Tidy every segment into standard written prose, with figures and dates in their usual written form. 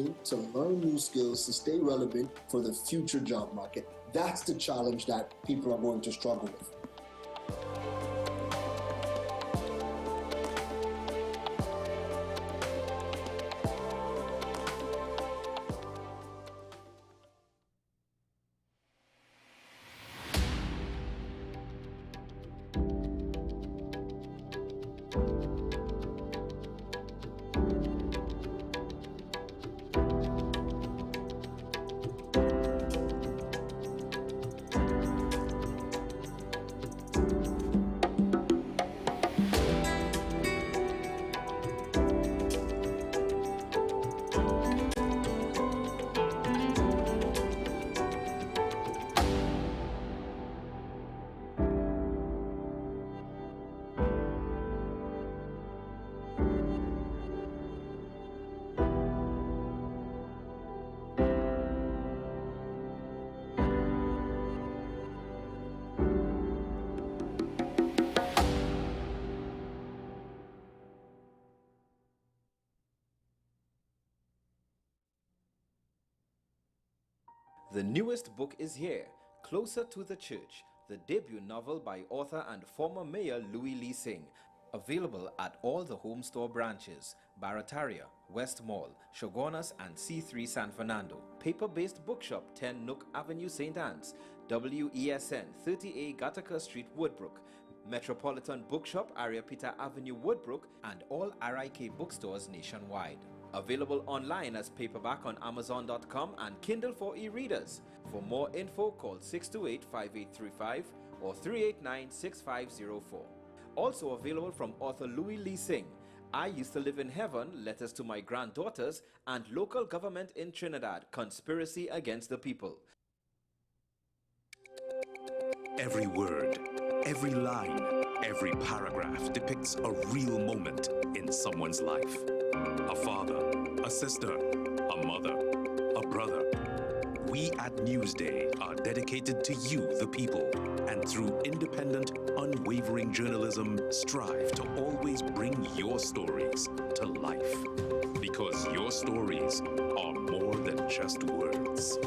training to learn new skills to stay relevant for the future job market. That's the challenge that people are going to struggle with. The newest book is here, Closer to the Church, the debut novel by author and former Mayor Louis Lee Singh, available at all the Home Store branches, Barataria, West Mall, Shogunas and C3 San Fernando. Paper-based bookshop 10 Nook Avenue, St. Anne's, WESN 30A Gattaca Street, Woodbrook, Metropolitan Bookshop, Ariapita Avenue, Woodbrook, and all RIK bookstores nationwide. Available online as paperback on Amazon.com and Kindle for e-readers. For more info, call 628-5835 or 389-6504. Also available from author Louis Lee Singh, I Used to Live in Heaven, Letters to My Granddaughters, and Local Government in Trinidad, Conspiracy Against the People. Every word, every line, every paragraph depicts a real moment in someone's life. A father, a sister, a mother, a brother. We at Newsday are dedicated to you, the people, and through independent, unwavering journalism, strive to always bring your stories to life. Because your stories are more than just words.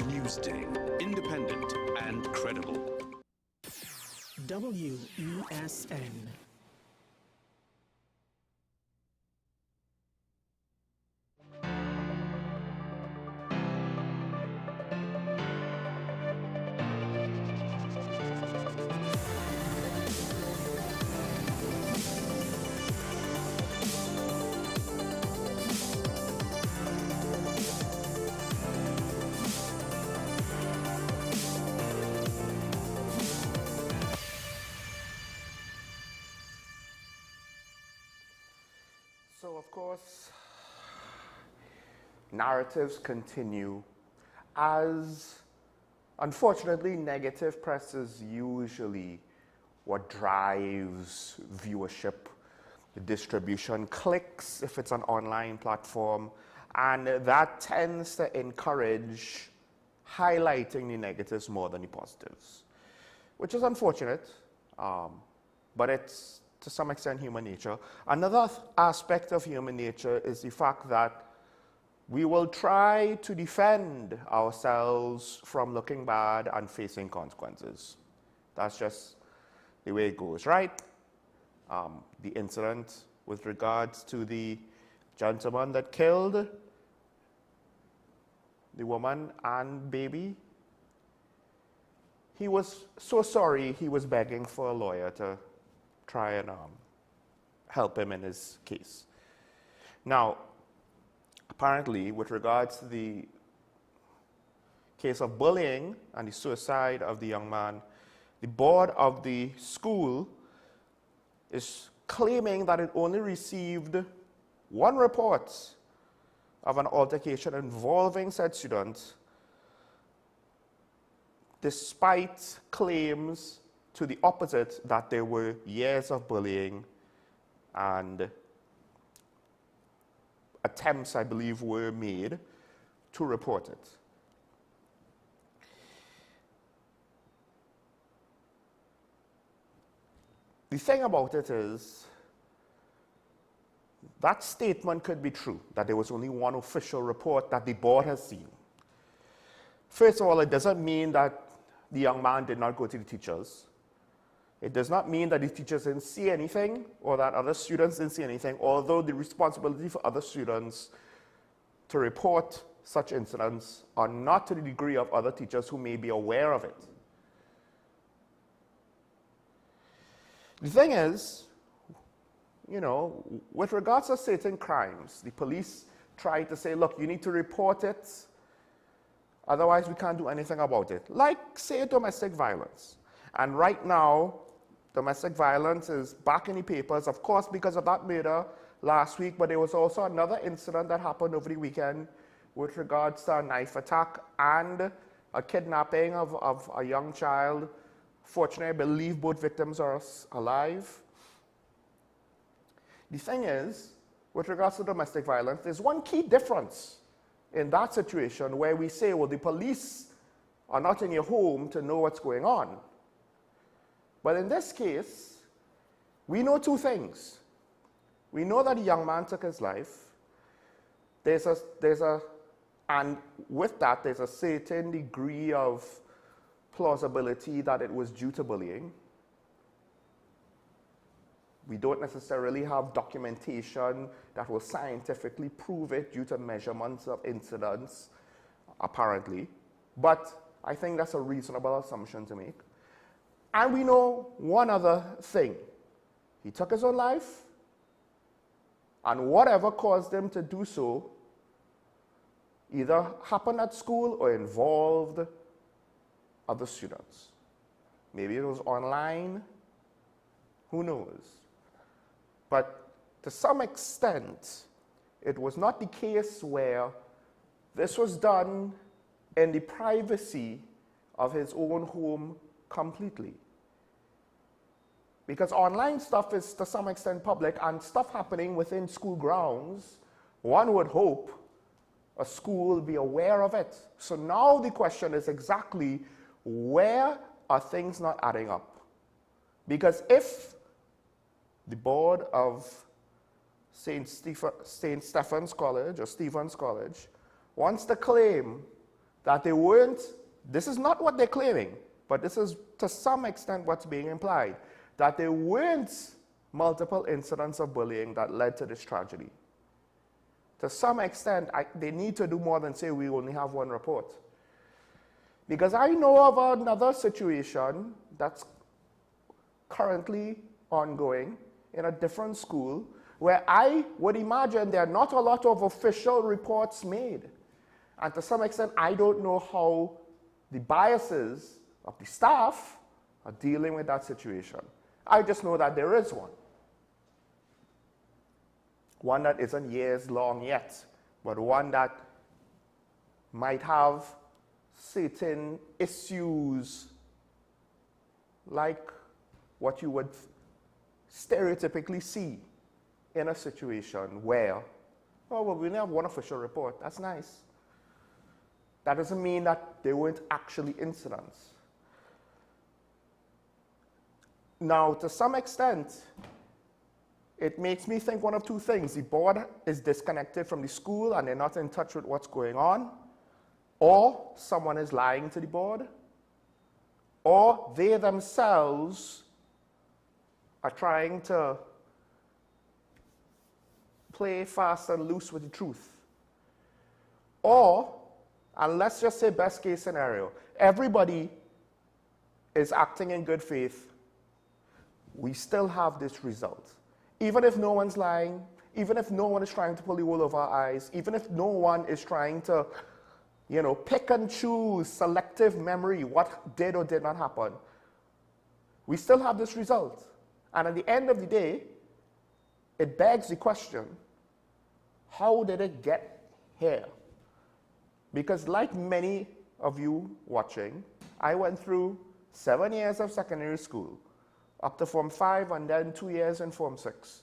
Newsday, independent and credible. WESN. So, of course, narratives continue as, unfortunately, negative press is usually what drives viewership, the distribution, clicks if it's an online platform, and that tends to encourage highlighting the negatives more than the positives, which is unfortunate, but it's to some extent human nature. Another aspect of human nature is the fact that we will try to defend ourselves from looking bad and facing consequences. That's just the way it goes, right? The incident with regards to the gentleman that killed the woman and baby, he was so sorry he was begging for a lawyer to try and help him in his case. Now, apparently, with regards to the case of bullying and the suicide of the young man, the board of the school is claiming that it only received one report of an altercation involving said student, despite claims to the opposite, that there were years of bullying and attempts, I believe, were made to report it. The thing about it is, that statement could be true, that there was only one official report that the board has seen. First of all, it doesn't mean that the young man did not go to the teachers. It does not mean that the teachers didn't see anything or that other students didn't see anything, although the responsibility for other students to report such incidents are not to the degree of other teachers who may be aware of it. The thing is, you know, with regards to certain crimes, the police try to say, look, you need to report it, otherwise we can't do anything about it. Like, say, domestic violence. And right now, domestic violence is back in the papers, of course, because of that murder last week, but there was also another incident that happened over the weekend with regards to a knife attack and a kidnapping of a young child. Fortunately, I believe both victims are alive. The thing is, with regards to domestic violence, there's one key difference in that situation where we say, well, the police are not in your home to know what's going on. But in this case, we know two things. We know that a young man took his life. And with that, there's a certain degree of plausibility that it was due to bullying. We don't necessarily have documentation that will scientifically prove it due to measurements of incidents, apparently. But I think that's a reasonable assumption to make. And we know one other thing. He took his own life, and whatever caused him to do so either happened at school or involved other students. Maybe it was online, who knows? But to some extent, it was not the case where this was done in the privacy of his own home completely. Because online stuff is to some extent public, and stuff happening within school grounds, one would hope a school will be aware of it. So now the question is exactly where are things not adding up? Because if the board of St. Stephen's College or Stephen's College wants to claim that they weren't, this is not what they're claiming, but this is to some extent what's being implied, that there weren't multiple incidents of bullying that led to this tragedy. To some extent, they need to do more than say we only have one report. Because I know of another situation that's currently ongoing in a different school where I would imagine there are not a lot of official reports made. And to some extent, I don't know how the biases of the staff are dealing with that situation. I just know that there is one. One that isn't years long yet, but one that might have certain issues like what you would stereotypically see in a situation where, oh, well, we only have one official report. That's nice. That doesn't mean that there weren't actually incidents. Now, to some extent, it makes me think one of two things. The board is disconnected from the school and they're not in touch with what's going on, or someone is lying to the board, or they themselves are trying to play fast and loose with the truth. Or, and let's just say best case scenario, everybody is acting in good faith. We still have this result. Even if no one's lying, even if no one is trying to pull the wool over our eyes, even if no one is trying to, pick and choose selective memory, what did or did not happen, we still have this result. And at the end of the day, it begs the question, how did it get here? Because like many of you watching, I went through 7 years of secondary school, up to Form 5 and then 2 years in Form 6.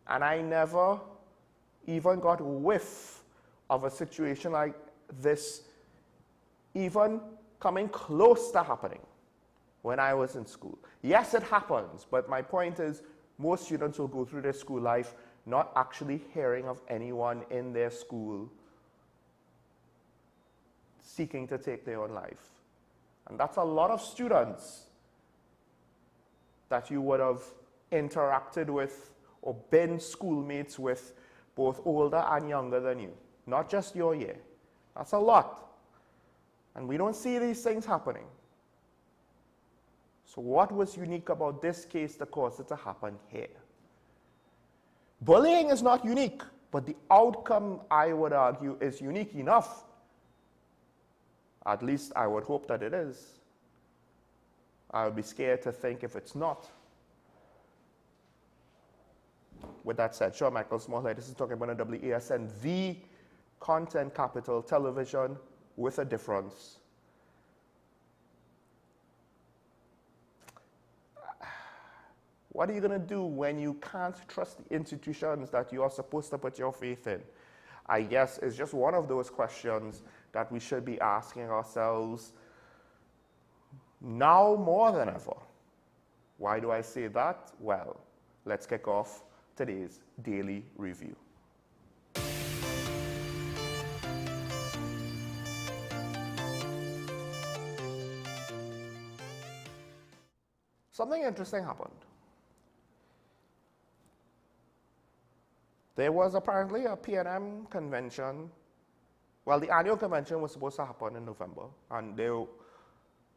And I never even got a whiff of a situation like this even coming close to happening when I was in school. Yes, it happens, but my point is most students will go through their school life not actually hearing of anyone in their school seeking to take their own life. And that's a lot of students that you would have interacted with or been schoolmates with, both older and younger than you, not just your year. That's a lot. And we don't see these things happening. So what was unique about this case that caused it to happen here? Bullying is not unique, but the outcome, I would argue, is unique enough. At least I would hope that it is. I would be scared to think if it's not. With that said, Sean Michael Smallhead, this is talking about a WASN, the content capital television with a difference. What are you going to do when you can't trust the institutions that you are supposed to put your faith in? I guess it's just one of those questions that we should be asking ourselves now more than ever. Why do I say that? Well, let's kick off today's Daily Review. Something interesting happened. There was apparently a PNM convention. Well, the annual convention was supposed to happen in November, and there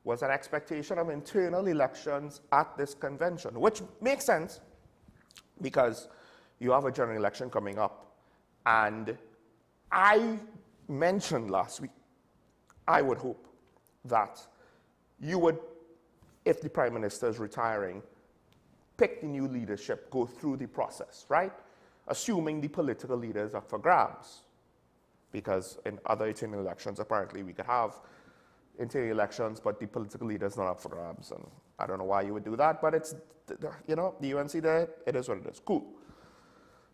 was an expectation of internal elections at this convention, which makes sense because you have a general election coming up. And I mentioned last week, I would hope that you would, if the Prime Minister is retiring, pick the new leadership, go through the process, right? Assuming the political leaders are up for grabs. Because in other internal elections, apparently we could have internal elections, but the political leaders not up for grabs. And I don't know why you would do that, but it's, you know, the UNC there, it is what it is. Cool.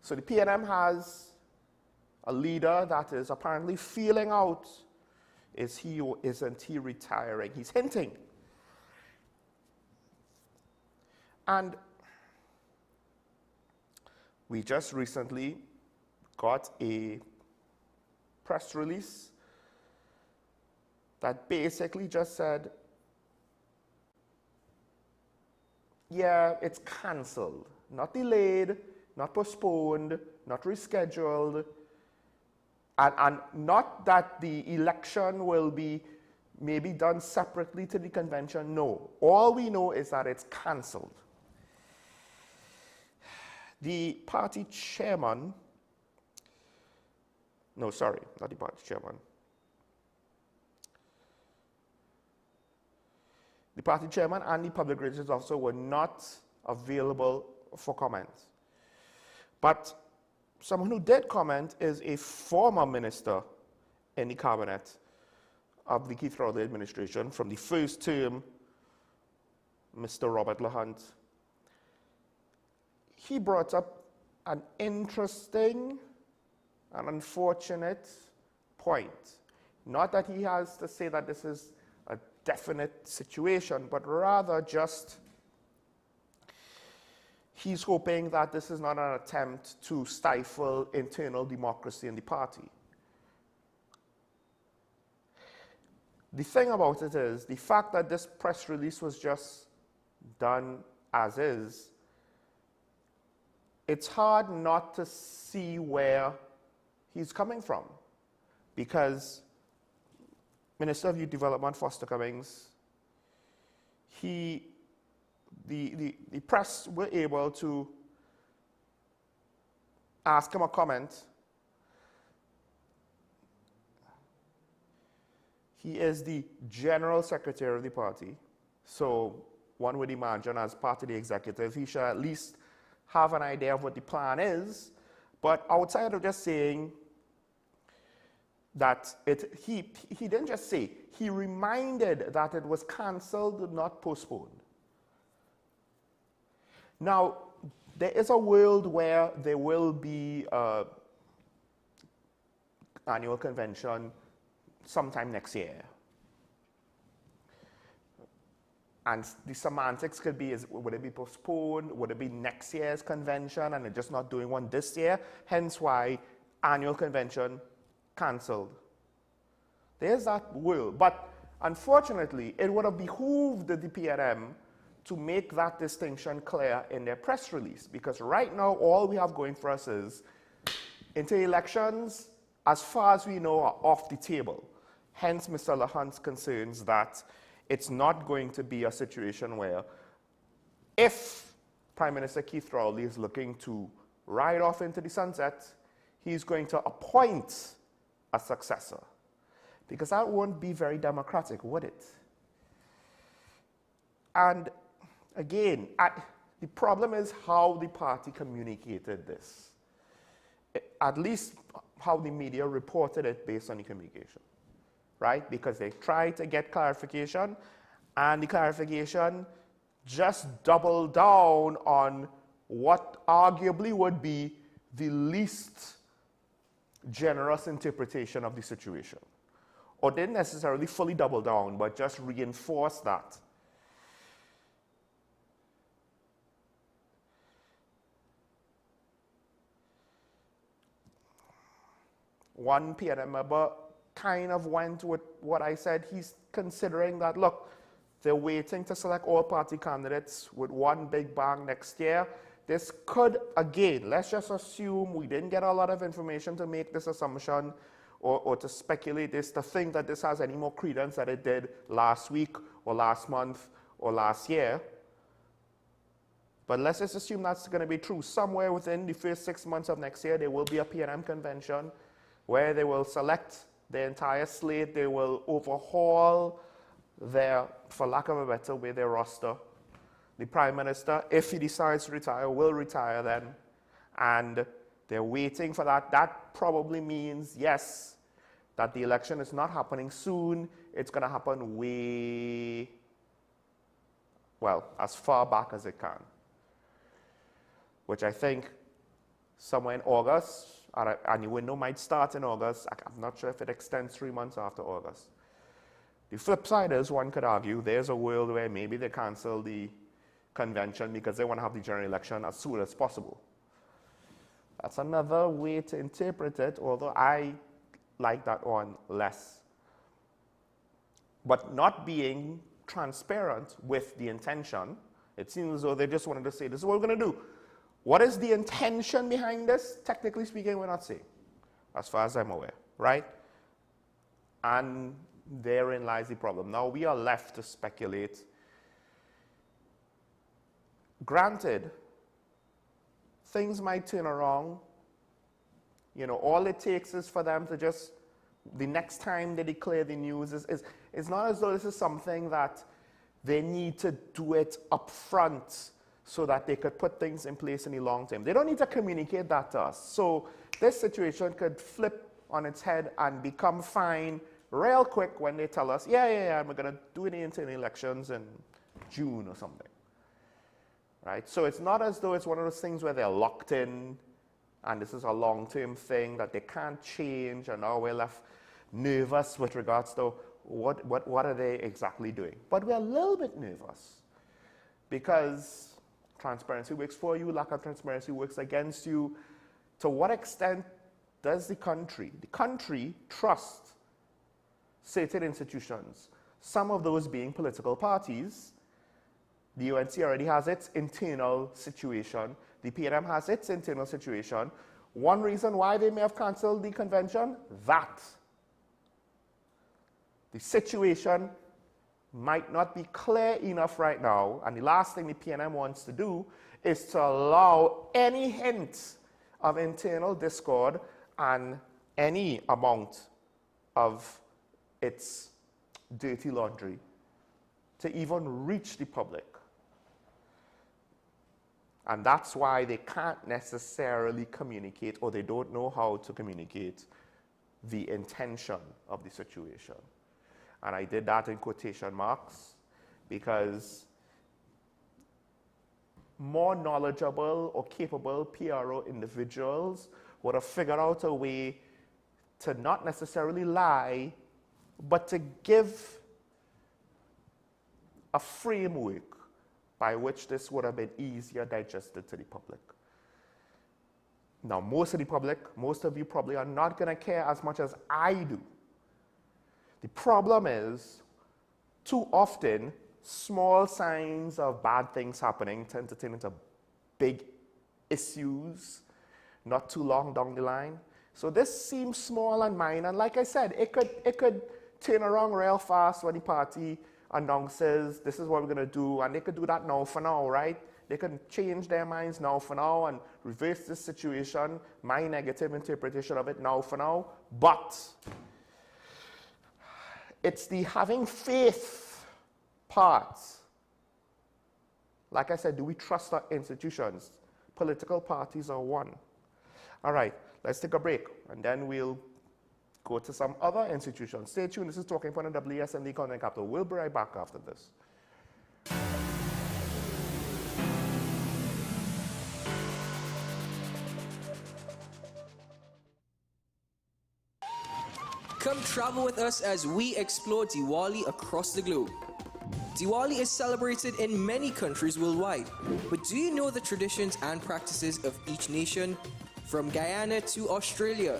So the PNM has a leader that is apparently feeling out, is he or isn't he retiring? He's hinting. And we just recently got a press release that basically just said, yeah, it's canceled, not delayed, not postponed, not rescheduled, and not that the election will be maybe done separately to the convention. No, all we know is that it's canceled. The party chairman, no, sorry, not the party chairman. The party chairman and the public relations officer were not available for comment. But someone who did comment is a former minister in the cabinet of the Keith Rowley administration from the first term, Mr. Robert LaHunt. He brought up an interesting and unfortunate point. Not that he has to say that this is a definite situation, but rather just he's hoping that this is not an attempt to stifle internal democracy in the party. The thing about it is, the fact that this press release was just done as is, it's hard not to see where he's coming from, because Minister of Youth Development, Foster Cummings, the press were able to ask him a comment. He is the General Secretary of the party, so one would imagine as part of the executive, he should at least have an idea of what the plan is. But outside of just saying that he didn't just say, he reminded that it was cancelled, not postponed. Now, there is a world where there will be an annual convention sometime next year. And the semantics could be, would it be postponed? Would it be next year's convention and they're just not doing one this year? Hence why annual convention cancelled. There's that world. But unfortunately, it would have behooved the PNM to make that distinction clear in their press release. Because right now, all we have going for us is inter-elections, as far as we know, are off the table. Hence, Mr. Lahunt's concerns that it's not going to be a situation where if Prime Minister Keith Rowley is looking to ride off into the sunset, he's going to appoint a successor. Because that won't be very democratic, would it? And again, the problem is how the party communicated this. At least how the media reported it based on the communication. Right? Because they tried to get clarification, and the clarification just doubled down on what arguably would be the least generous interpretation of the situation. Or didn't necessarily fully double down, but just reinforce that. One PNM member kind of went with what I said. He's considering that, look, they're waiting to select all party candidates with one big bang next year. This could, again, let's just assume we didn't get a lot of information to make this assumption or to speculate this, to think that this has any more credence than it did last week or last month or last year. But let's just assume that's going to be true. Somewhere within the first 6 months of next year, there will be a PNM convention where they will select the entire slate. They will overhaul their, for lack of a better way, their roster. The Prime Minister, if he decides to retire, will retire then. And they're waiting for that. That probably means, yes, that the election is not happening soon. It's going to happen way, well, as far back as it can. Which I think somewhere in August, and the window might start in August. I'm not sure if it extends 3 months after August. The flip side is, one could argue, there's a world where maybe they cancel the convention because they want to have the general election as soon as possible. That's another way to interpret it, although I like that one less. But not being transparent with the intention, it seems as though they just wanted to say, this is what we're going to do. What is the intention behind this? Technically speaking, we're not saying, as far as I'm aware, right? And therein lies the problem. Now we are left to speculate. Granted, things might turn around. You know, all it takes is for them to just, the next time they declare the news, it's not as though this is something that they need to do it up front so that they could put things in place in the long term. They don't need to communicate that to us. So this situation could flip on its head and become fine real quick when they tell us, yeah, we're going to do the internal elections in June or something. Right? So it's not as though it's one of those things where they're locked in and this is a long-term thing that they can't change, and now we're left nervous with regards to what are they exactly doing. But we're a little bit nervous because transparency works for you, lack of transparency works against you. To what extent does the country trust certain institutions, some of those being political parties? The UNC already has its internal situation. The PNM has its internal situation. One reason why they may have cancelled the convention, that the situation might not be clear enough right now, and the last thing the PNM wants to do is to allow any hint of internal discord and any amount of its dirty laundry to even reach the public. And that's why they can't necessarily communicate, or they don't know how to communicate the intention of the situation. And I did that in quotation marks because more knowledgeable or capable PRO individuals would have figured out a way to not necessarily lie, but to give a framework by which this would have been easier digested to the public. Now, most of the public, most of you probably are not going to care as much as I do. The problem is, too often, small signs of bad things happening tend to turn into big issues not too long down the line. So this seems small and minor, and like I said, it could turn around real fast when the party announces this is what we're going to do, and they could do that now for now, right? They can change their minds now for now and reverse this situation, my negative interpretation of it now for now, but it's the having faith part. Like I said, do we trust our institutions? Political parties are one. All right, let's take a break, and then we'll go to some other institutions. Stay tuned. This is Talking Point on WSN Content Capital. We'll be right back after this. Come travel with us as we explore Diwali across the globe. Diwali is celebrated in many countries worldwide, but do you know the traditions and practices of each nation? From Guyana to Australia,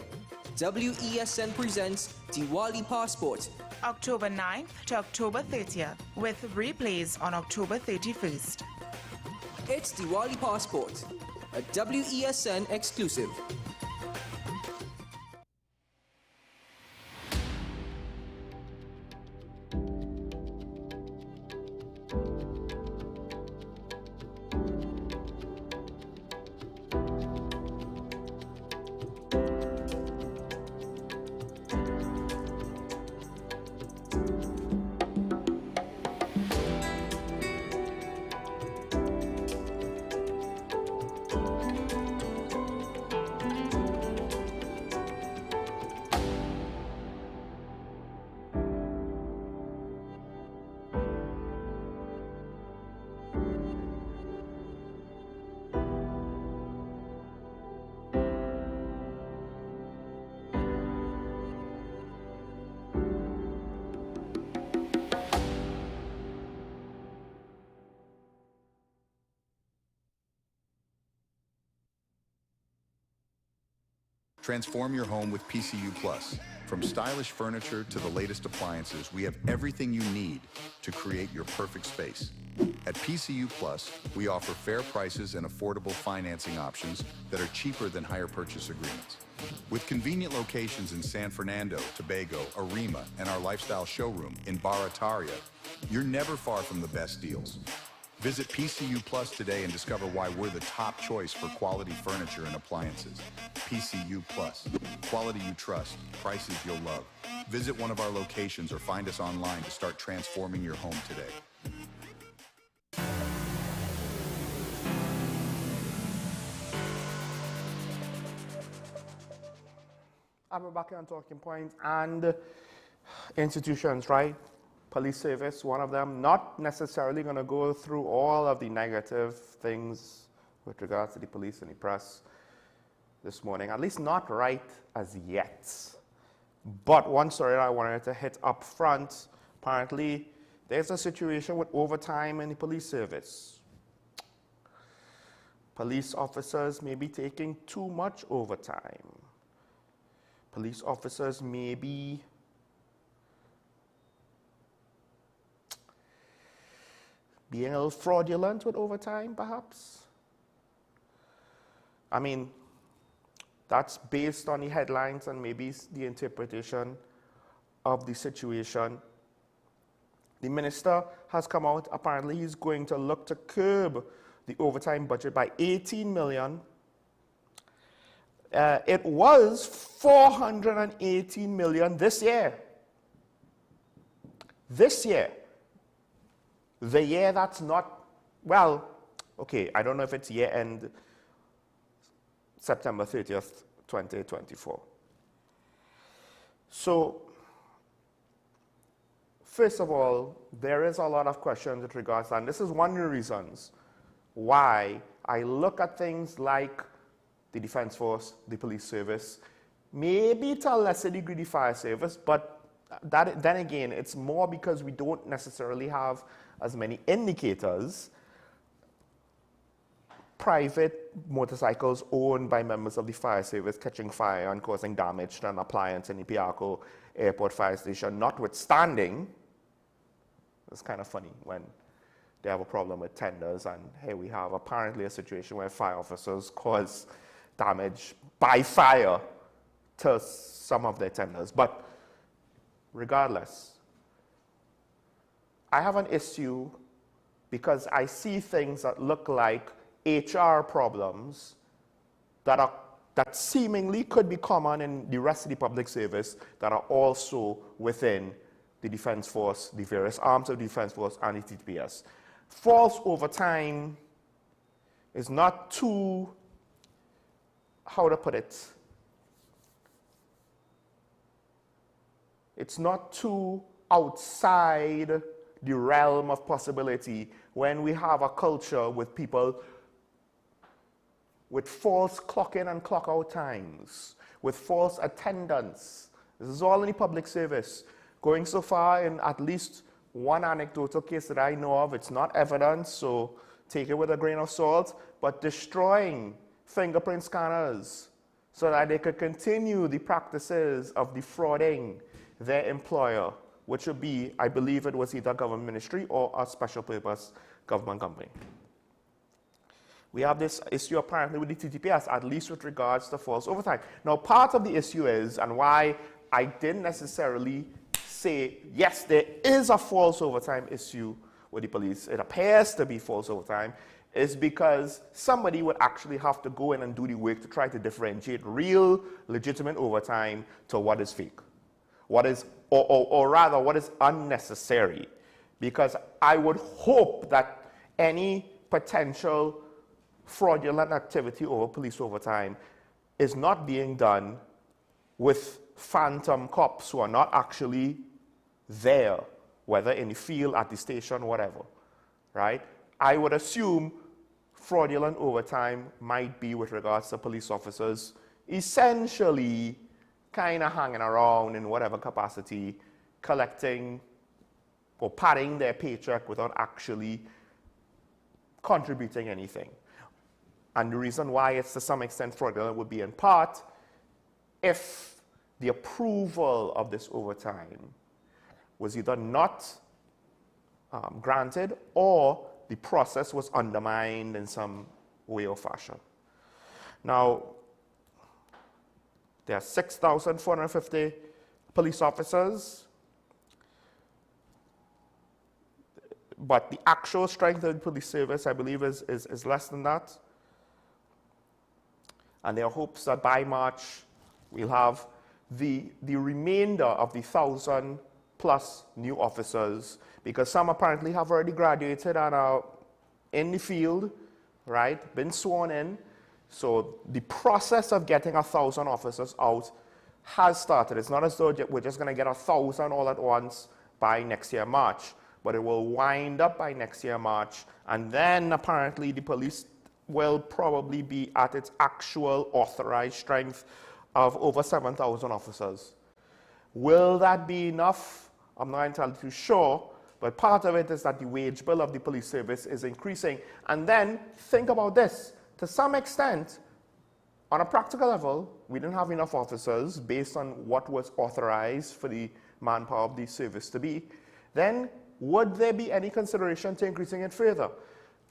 WESN presents Diwali Passport. October 9th to October 30th, with replays on October 31st. It's Diwali Passport, a WESN exclusive. Transform your home with PCU Plus. From stylish furniture to the latest appliances, we have everything you need to create your perfect space. At PCU Plus, we offer fair prices and affordable financing options that are cheaper than hire purchase agreements. With convenient locations in San Fernando, Tobago, Arima, and our lifestyle showroom in Barataria, you're never far from the best deals. Visit PCU Plus today and discover why we're the top choice for quality furniture and appliances. PCU Plus. Quality you trust, prices you'll love. Visit one of our locations or find us online to start transforming your home today. I'm back here on Talking Point and institutions, right? Police service, one of them, not necessarily going to go through all of the negative things with regards to the police and the press this morning, at least not right as yet. But one story I wanted to hit up front, apparently there's a situation with overtime in the police service. Police officers may be taking too much overtime. Police officers may be being a little fraudulent with overtime, perhaps. I mean, that's based on the headlines and maybe the interpretation of the situation. The minister has come out, apparently he's going to look to curb the overtime budget by 18 million. It was 418 million this year. This year. The year that's not, well, okay, I don't know if it's year end September 30th, 2024. So, first of all, there is a lot of questions with regards to, and this is one of the reasons why I look at things like the Defense Force, the police service, maybe to a lesser degree the fire service, but then again, it's more because we don't necessarily have as many indicators. Private motorcycles owned by members of the fire service catching fire and causing damage to an appliance in the Piarco Airport Fire Station, notwithstanding. It's kind of funny when they have a problem with tenders, and here we have apparently a situation where fire officers cause damage by fire to some of their tenders. But regardless, I have an issue because I see things that look like HR problems that seemingly could be common in the rest of the public service that are also within the Defense Force, the various arms of the Defense Force, and the TTPS. False overtime is not too, how to put it, it's not too outside the realm of possibility when we have a culture with people with false clock-in and clock-out times, with false attendance. This is all in the public service. Going so far in at least one anecdotal case that I know of, it's not evidence, so take it with a grain of salt, but destroying fingerprint scanners so that they could continue the practices of defrauding their employer, which would be, I believe it was either a government ministry or a special purpose government company. We have this issue apparently with the TTPS, at least with regards to false overtime. Now, part of the issue is, and why I didn't necessarily say, yes, there is a false overtime issue with the police, it appears to be false overtime, is because somebody would actually have to go in and do the work to try to differentiate real, legitimate overtime to what is fake. What is, or rather, what is unnecessary. Because I would hope that any potential fraudulent activity over police overtime is not being done with phantom cops who are not actually there, whether in the field, at the station, whatever, right? I would assume fraudulent overtime might be with regards to police officers essentially kind of hanging around in whatever capacity, collecting or padding their paycheck without actually contributing anything. And the reason why it's to some extent fraudulent would be in part if the approval of this overtime was either not granted or the process was undermined in some way or fashion. Now, there are 6,450 police officers, but the actual strength of the police service, I believe, is less than that. And there are hopes that by March, we'll have the remainder of the 1,000 plus new officers, because some apparently have already graduated and are in the field, right, been sworn in. So the process of getting 1,000 officers out has started. It's not as though we're just going to get 1,000 all at once by next year, March, but it will wind up by next year, March, and then apparently the police will probably be at its actual authorized strength of over 7,000 officers. Will that be enough? I'm not entirely too sure, but part of it is that the wage bill of the police service is increasing. And then think about this. To some extent, on a practical level, we didn't have enough officers based on what was authorized for the manpower of the service to be. Then would there be any consideration to increasing it further?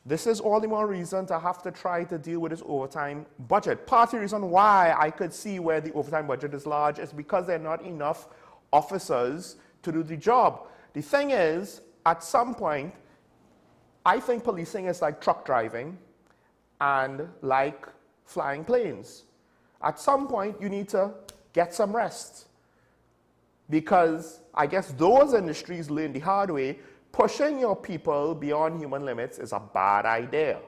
This is all the more reason to have to try to deal with this overtime budget. Part of the reason why I could see where the overtime budget is large is because there are not enough officers to do the job. The thing is, at some point, I think policing is like truck driving and like flying planes. At some point, you need to get some rest. Because I guess those industries learn the hard way, pushing your people beyond human limits is a bad idea.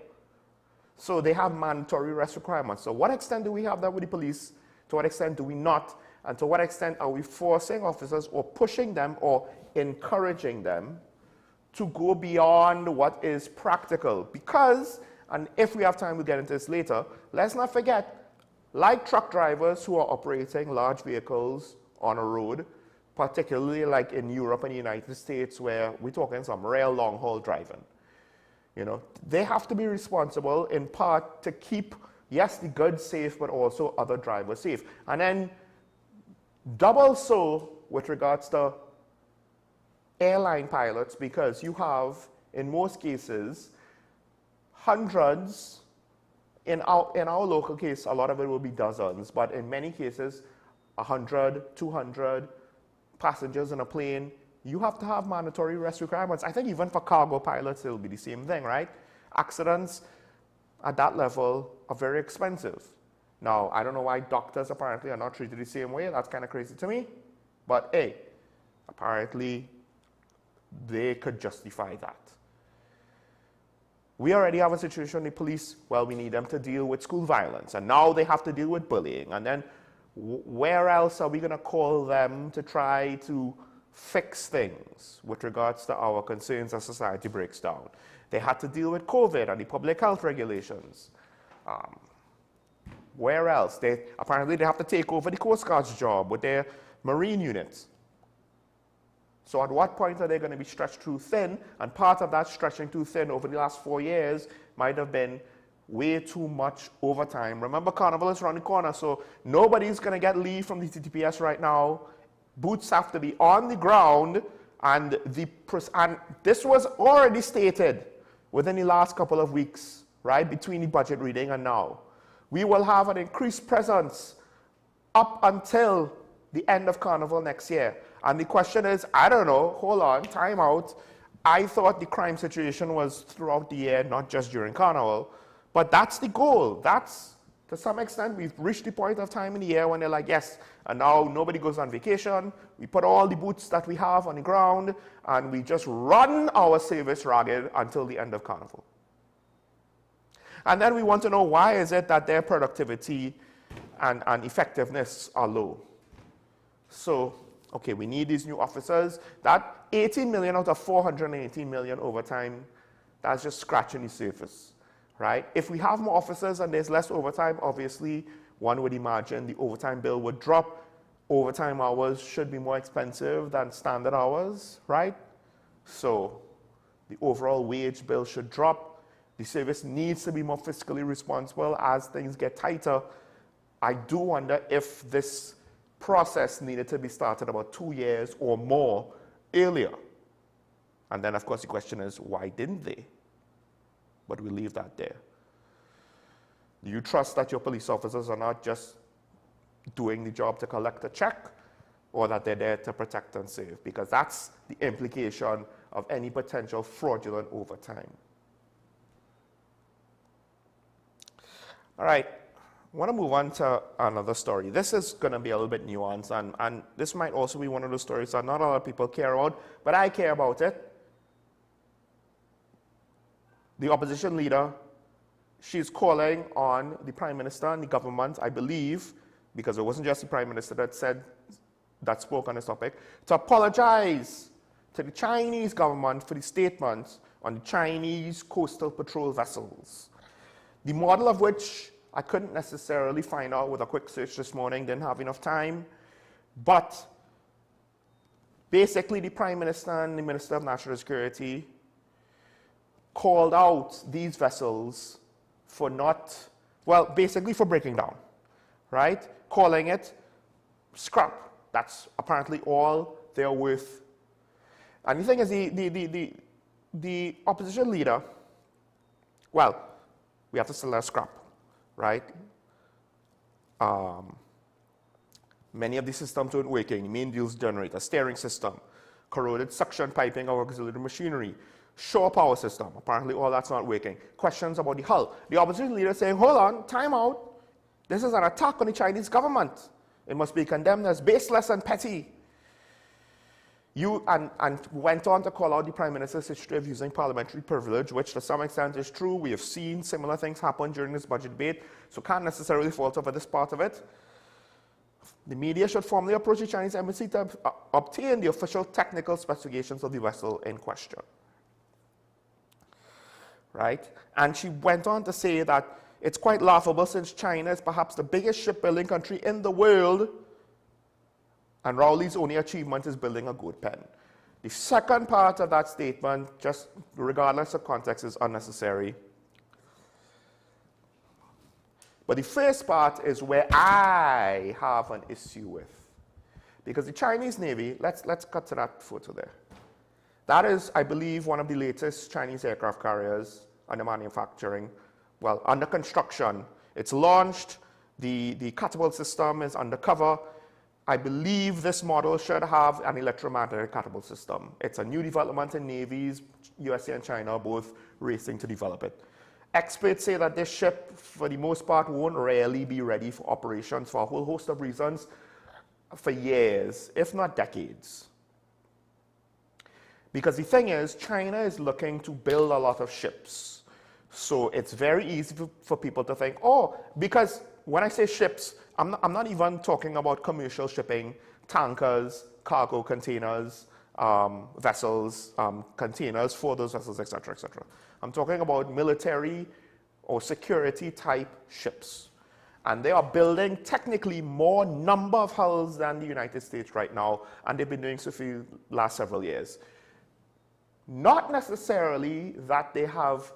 So they have mandatory rest requirements. So what extent do we have that with the police? To what extent do we not? And to what extent are we forcing officers or pushing them or encouraging them to go beyond what is practical? Because, and if we have time, we'll get into this later, let's not forget, like truck drivers who are operating large vehicles on a road, particularly like in Europe and the United States, where we're talking some real long-haul driving. You know, they have to be responsible in part to keep, yes, the goods safe, but also other drivers safe. And then double so with regards to airline pilots, because you have, in most cases, hundreds, in our local case, a lot of it will be dozens, but in many cases, 100, 200 passengers in a plane, you have to have mandatory rest requirements. I think even for cargo pilots, it'll be the same thing, right? Accidents at that level are very expensive. Now, I don't know why doctors apparently are not treated the same way. That's kind of crazy to me. But hey, apparently they could justify that. We already have a situation in the police, well, we need them to deal with school violence, and now they have to deal with bullying. And then where else are we going to call them to try to fix things with regards to our concerns as society breaks down? They had to deal with COVID and the public health regulations. Where else? Apparently they have to take over the Coast Guard's job with their marine units. So at what point are they going to be stretched too thin? And part of that stretching too thin over the last 4 years might have been way too much overtime. Remember, Carnival is around the corner, so nobody's going to get leave from the TTPS right now. Boots have to be on the ground, and this was already stated within the last couple of weeks, right, between the budget reading and now. We will have an increased presence up until the end of Carnival next year. And the question is, I don't know, hold on, time out. I thought the crime situation was throughout the year, not just during Carnival. But that's the goal. That's, to some extent, we've reached the point of time in the year when they're like, yes, and now nobody goes on vacation. We put all the boots that we have on the ground, and we just run our service ragged until the end of Carnival. And then we want to know, why is it that their productivity and effectiveness are low? So, okay, we need these new officers. That 18 million out of 418 million overtime, that's just scratching the surface, right? If we have more officers and there's less overtime, obviously, one would imagine the overtime bill would drop. Overtime hours should be more expensive than standard hours, right? So the overall wage bill should drop. The service needs to be more fiscally responsible as things get tighter. I do wonder if this process needed to be started about 2 years or more earlier. And then, of course, the question is, why didn't they? But we'll leave that there. Do you trust that your police officers are not just doing the job to collect a check, or that they're there to protect and save? Because that's the implication of any potential fraudulent overtime. All right. I want to move on to another story. This is going to be a little bit nuanced, and this might also be one of those stories that not a lot of people care about, but I care about it. The opposition leader, she's calling on the Prime Minister and the government, I believe, because it wasn't just the Prime Minister that spoke on this topic, to apologize to the Chinese government for the statements on the Chinese coastal patrol vessels, the model of which I couldn't necessarily find out with a quick search this morning, didn't have enough time. But basically, the Prime Minister and the Minister of National Security called out these vessels for basically for breaking down, right? Calling it scrap. That's apparently all they're worth. And the thing is, the opposition leader, well, we have to sell their scrap, right? Many of the systems weren't working. The main fuels generator, steering system, corroded suction piping of auxiliary machinery, shore power system. Apparently all that's not working. Questions about the hull. The opposition leader saying, hold on, time out. This is an attack on the Chinese government. It must be condemned as baseless and petty. And went on to call out the Prime Minister's history of using parliamentary privilege, which to some extent is true. We have seen similar things happen during this budget debate, so can't necessarily fault over this part of it. The media should formally approach the Chinese embassy to obtain the official technical specifications of the vessel in question. Right? And she went on to say that it's quite laughable since China is perhaps the biggest shipbuilding country in the world, And Rowley's only achievement is building a good pen. The second part of that statement, just regardless of context, is unnecessary. But the first part is where I have an issue with. Because the Chinese Navy, let's cut to that photo there. That is, I believe, one of the latest Chinese aircraft carriers under manufacturing, well, under construction. It's launched, the catapult system is undercover. I believe this model should have an electromagnetic catapult system. It's a new development in navies. USA and China are both racing to develop it. Experts say that this ship, for the most part, won't really be ready for operations for a whole host of reasons for years, if not decades. Because the thing is, China is looking to build a lot of ships. So it's very easy for people to think, oh, because when I say ships, I'm not even talking about commercial shipping, tankers, cargo containers, vessels, containers for those vessels, etc., etc. I'm talking about military or security type ships. And they are building technically more number of hulls than the United States right now, and they've been doing so for the last several years. Not necessarily that they have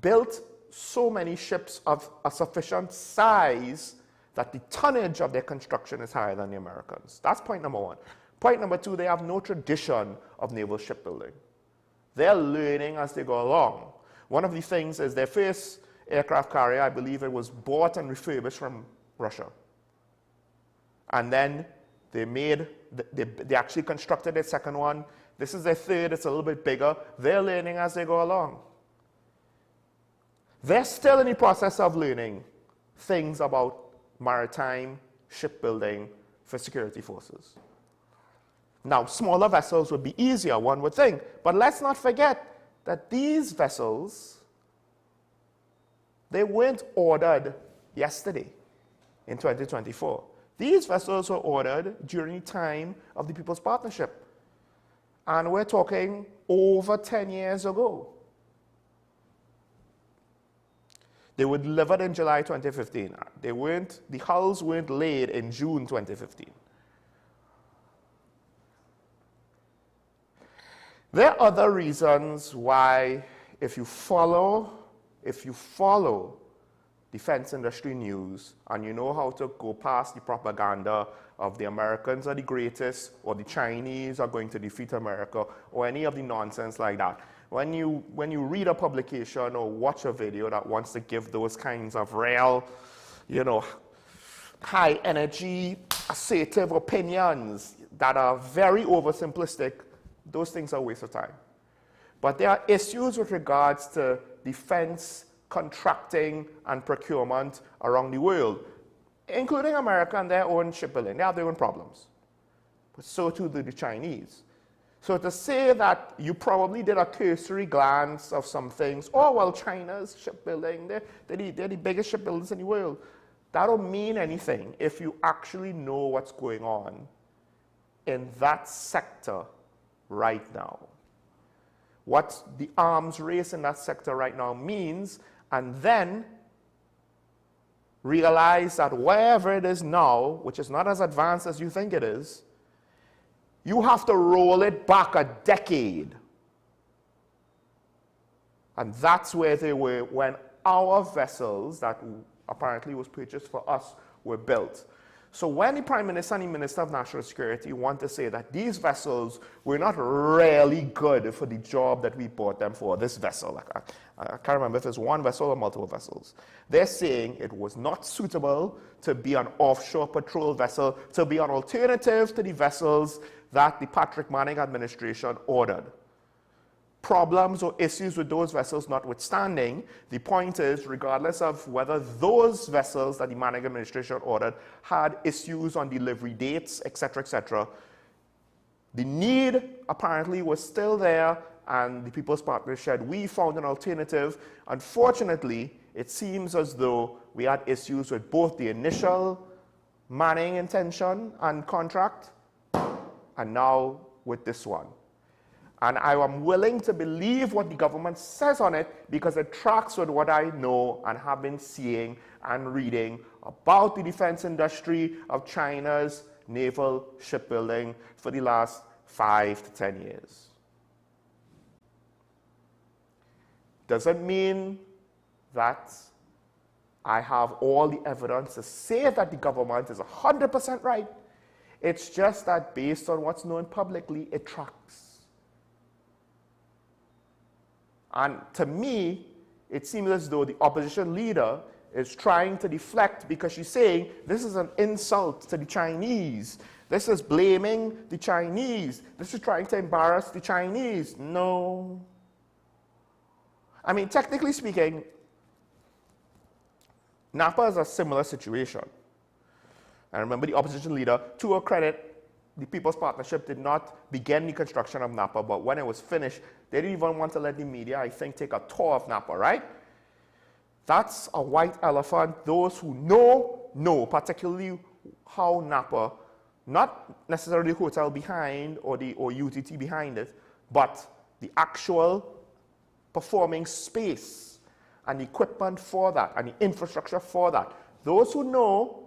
built so many ships of a sufficient size that the tonnage of their construction is higher than the Americans. That's point number one. Point number two, they have no tradition of naval shipbuilding. They're learning as they go along. One of the things is their first aircraft carrier, I believe it was bought and refurbished from Russia. And then they actually constructed their second one. This is their third, it's a little bit bigger. They're learning as they go along. They're still in the process of learning things about maritime shipbuilding for security forces. Now, smaller vessels would be easier, one would think. But let's not forget that these vessels, they weren't ordered yesterday in 2024. These vessels were ordered during the time of the People's Partnership. And we're talking over 10 years ago. They were delivered in July 2015. The hulls weren't laid in June 2015. There are other reasons why, if you follow defense industry news and you know how to go past the propaganda of the Americans are the greatest or the Chinese are going to defeat America or any of the nonsense like that. When you read a publication or watch a video that wants to give those kinds of real, high energy, assertive opinions that are very oversimplistic, those things are a waste of time. But there are issues with regards to defense, contracting, and procurement around the world, including America and their own shipbuilding. They have their own problems. But so too do the Chinese. So to say that you probably did a cursory glance of some things, oh, well, China's shipbuilding, they're the biggest shipbuilders in the world, that don't mean anything if you actually know what's going on in that sector right now. What the arms race in that sector right now means, and then realize that wherever it is now, which is not as advanced as you think it is, you have to roll it back a decade. And that's where they were when our vessels that apparently was purchased for us were built. So when the Prime Minister and the Minister of National Security want to say that these vessels were not really good for the job that we bought them for, this vessel, I can't remember if it's one vessel or multiple vessels, they're saying it was not suitable to be an offshore patrol vessel, to be an alternative to the vessels that the Patrick Manning administration ordered. Problems or issues with those vessels notwithstanding, the point is, regardless of whether those vessels that the Manning administration ordered had issues on delivery dates, etc., the need apparently was still there, and the People's Partnership said, we found an alternative. Unfortunately, it seems as though we had issues with both the initial Manning intention and contract, and now with this one. And I am willing to believe what the government says on it because it tracks with what I know and have been seeing and reading about the defense industry of China's naval shipbuilding for the last 5 to 10 years. Doesn't mean that I have all the evidence to say that the government is 100% right. It's just that based on what's known publicly, it tracks. And to me, it seems as though the opposition leader is trying to deflect because she's saying this is an insult to the Chinese. This is blaming the Chinese. This is trying to embarrass the Chinese. No. I mean, technically speaking, Napa is a similar situation. And remember, the opposition leader, to her credit, the People's Partnership did not begin the construction of Napa, but when it was finished, they didn't even want to let the media, I think, take a tour of Napa, right? That's a white elephant. Those who know particularly how Napa, not necessarily the hotel behind or UTT behind it, but the actual performing space and equipment for that and the infrastructure for that. Those who know.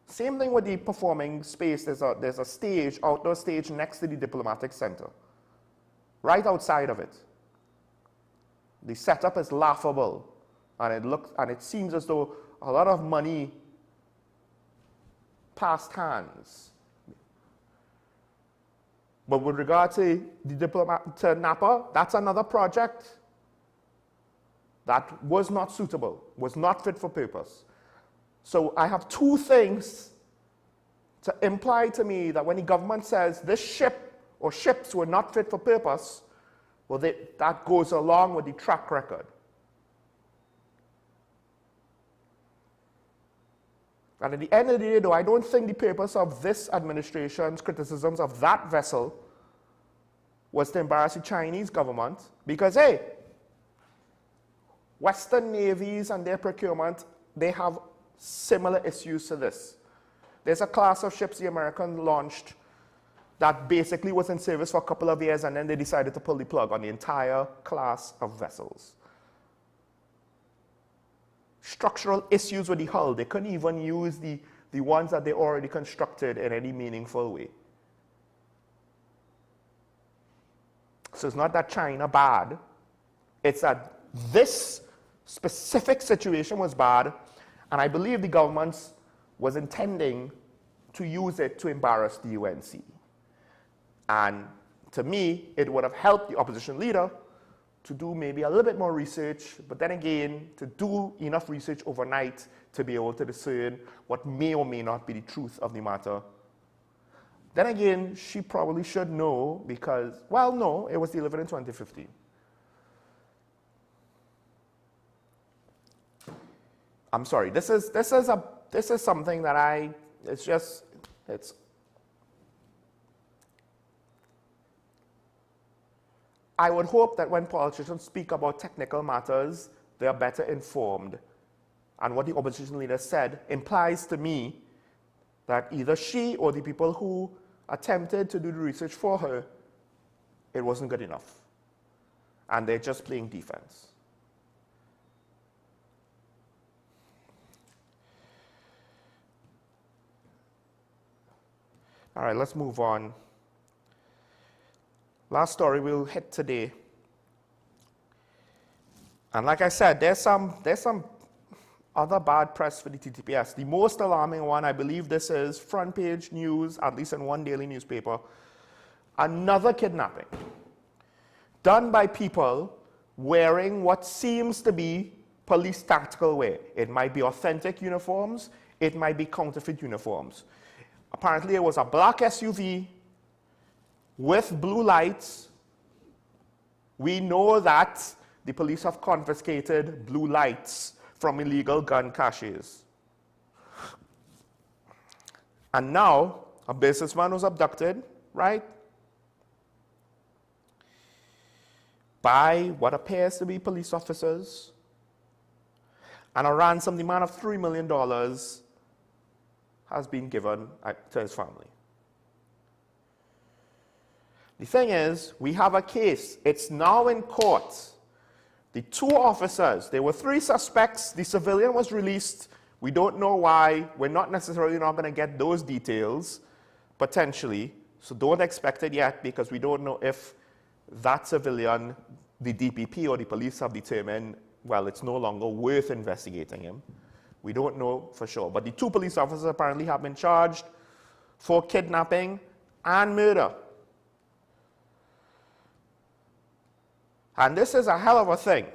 Same thing with the performing space. There's a stage, outdoor stage next to the diplomatic center, right outside of it. The setup is laughable, and it seems as though a lot of money passed hands. But with regard to to Napa, that's another project that was not suitable, was not fit for purpose. So I have two things to imply to me that when the government says this ship or ships were not fit for purpose, well, that goes along with the track record. And at the end of the day, though, I don't think the purpose of this administration's criticisms of that vessel was to embarrass the Chinese government because, hey, Western navies and their procurement, they have similar issues to this. There's a class of ships the Americans launched that basically was in service for a couple of years and then they decided to pull the plug on the entire class of vessels. Structural issues with the hull. They couldn't even use the ones that they already constructed in any meaningful way. So it's not that China bad. It's that this specific situation was bad, and I believe the government was intending to use it to embarrass the UNC. And to me, it would have helped the opposition leader to do maybe a little bit more research, but then again, to do enough research overnight to be able to discern what may or may not be the truth of the matter. Then again, she probably should know because, well, no, it was delivered in 2015. I'm sorry, this is something that I would hope that when politicians speak about technical matters, they are better informed. And what the opposition leader said implies to me that either she or the people who attempted to do the research for her, it wasn't good enough. And they're just playing defense. All right, let's move on. Last story we'll hit today. And like I said, there's some other bad press for the TTPS. The most alarming one, I believe this is front page news, at least in one daily newspaper. Another kidnapping done by people wearing what seems to be police tactical wear. It might be authentic uniforms, it might be counterfeit uniforms. Apparently, it was a black SUV with blue lights. We know that the police have confiscated blue lights from illegal gun caches. And now, a businessman was abducted, right? By what appears to be police officers. And a ransom demand of $3 million has been given to his family. The thing is, we have a case. It's now in court. The two officers, there were 3 suspects. The civilian was released. We don't know why. We're not necessarily not going to get those details, potentially. So don't expect it yet, because we don't know if that civilian, the DPP or the police have determined, well, it's no longer worth investigating him. We don't know for sure. But the 2 police officers apparently have been charged for kidnapping and murder. And this is a hell of a thing.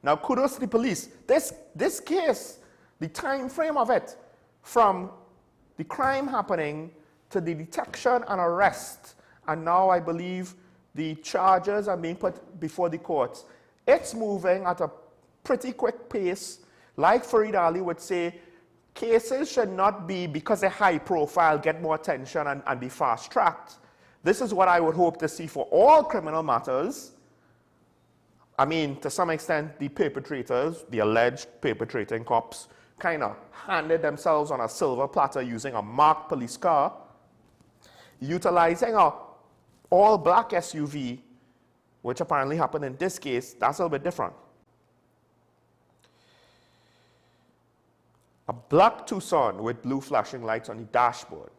Now, kudos to the police. This case, the time frame of it, from the crime happening to the detection and arrest, and now I believe the charges are being put before the courts, it's moving at a pretty quick pace. Like Farid Ali would say, cases should not be, because they're high profile, get more attention and be fast-tracked. This is what I would hope to see for all criminal matters. I mean, to some extent, the perpetrators, the alleged perpetrating cops, kind of handed themselves on a silver platter using a marked police car, utilizing a all-black SUV, which apparently happened in this case. That's a little bit different. A black Tucson with blue flashing lights on the dashboard.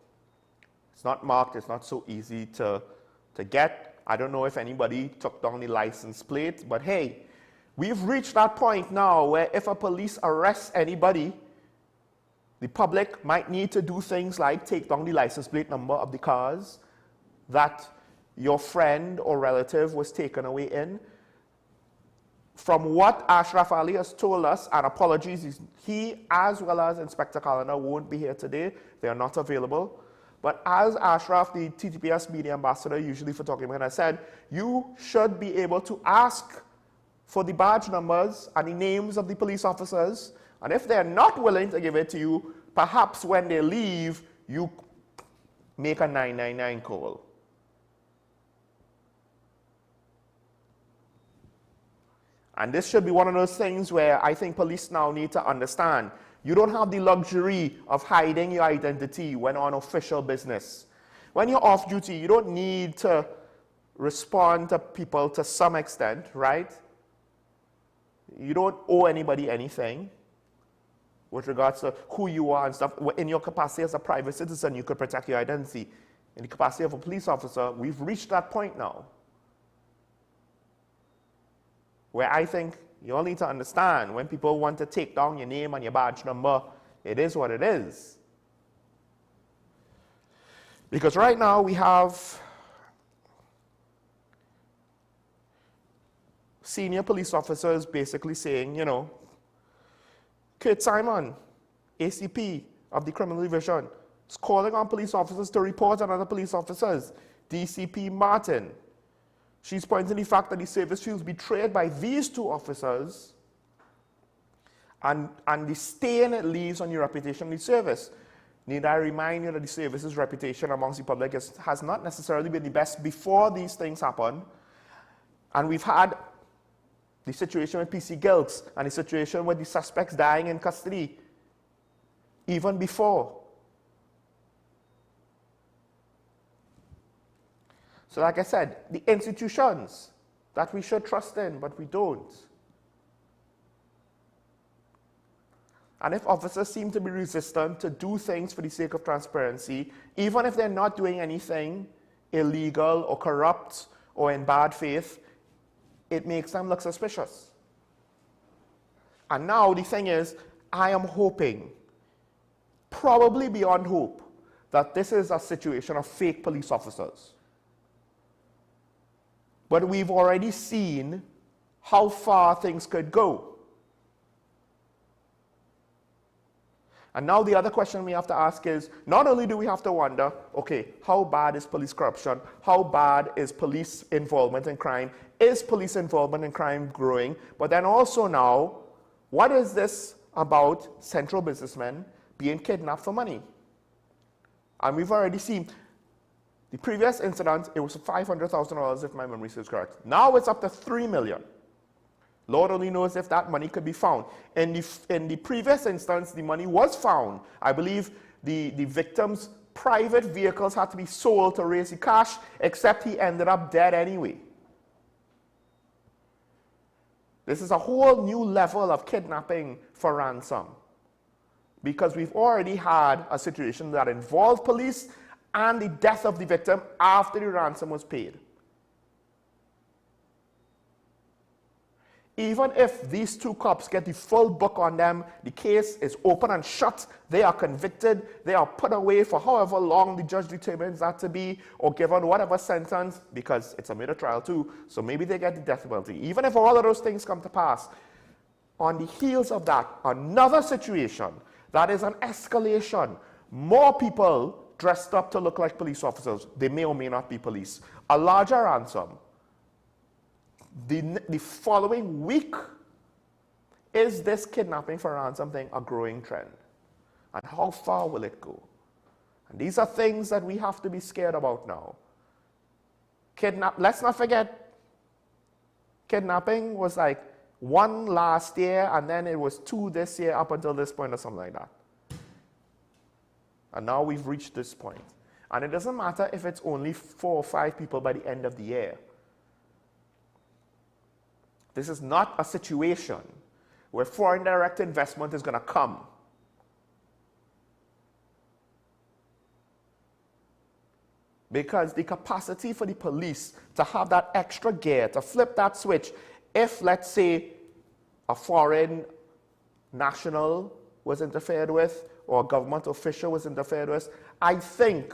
It's not marked, it's not so easy to get. I don't know if anybody took down the license plate, but hey, we've reached that point now where if a police arrests anybody, the public might need to do things like take down the license plate number of the cars that your friend or relative was taken away in. From what Ashraf Ali has told us, and apologies, he as well as Inspector Callender won't be here today. They are not available. But as Ashraf, the TTPS media ambassador, usually for Talking About, has said, you should be able to ask for the badge numbers and the names of the police officers. And if they're not willing to give it to you, perhaps when they leave, you make a 999 call. And this should be one of those things where I think police now need to understand. You don't have the luxury of hiding your identity when on official business. When you're off duty, you don't need to respond to people to some extent, right? You don't owe anybody anything with regards to who you are and stuff. In your capacity as a private citizen, you could protect your identity. In the capacity of a police officer, we've reached that point now, where I think you all need to understand when people want to take down your name and your badge number, it is what it is. Because right now we have senior police officers basically saying, you know, Kurt Simon, ACP of the Criminal Division, is calling on police officers to report on other police officers. DCP Martin, she's pointing the fact that the service feels betrayed by these 2 officers and the stain it leaves on your reputation in the service. Need I remind you that the service's reputation amongst the public has not necessarily been the best before these things happen. And we've had the situation with PC Gilks and the situation with the suspects dying in custody even before. So like I said, the institutions that we should trust in, but we don't. And if officers seem to be resistant to do things for the sake of transparency, even if they're not doing anything illegal or corrupt or in bad faith, it makes them look suspicious. And now the thing is, I am hoping, probably beyond hope, that this is a situation of fake police officers. But we've already seen how far things could go. And now the other question we have to ask is, not only do we have to wonder, okay, how bad is police corruption? How bad is police involvement in crime? Is police involvement in crime growing? But then also now, what is this about central businessmen being kidnapped for money? And we've already seen the previous incident, it was $500,000 if my memory serves correct. Now it's up to $3 million. Lord only knows if that money could be found. In the previous instance, the money was found. I believe the victim's private vehicles had to be sold to raise the cash, except he ended up dead anyway. This is a whole new level of kidnapping for ransom, because we've already had a situation that involved police and the death of the victim after the ransom was paid. Even if these two cops get the full book on them, the case is open and shut, they are convicted, they are put away for however long the judge determines that to be, or given whatever sentence, because it's a murder trial too, so maybe they get the death penalty. Even if all of those things come to pass, on the heels of that, another situation that is an escalation, more people dressed up to look like police officers, they may or may not be police, a larger ransom. The following week, is this kidnapping for ransom thing a growing trend? And how far will it go? And these are things that we have to be scared about now. Let's not forget, kidnapping was like 1 last year, and then it was 2 this year up until this point or something like that. And now we've reached this point. And it doesn't matter if it's only 4 or 5 people by the end of the year. This is not a situation where foreign direct investment is going to come. Because the capacity for the police to have that extra gear, to flip that switch, if, let's say, a foreign national was interfered with, or a government official was interfered with, I think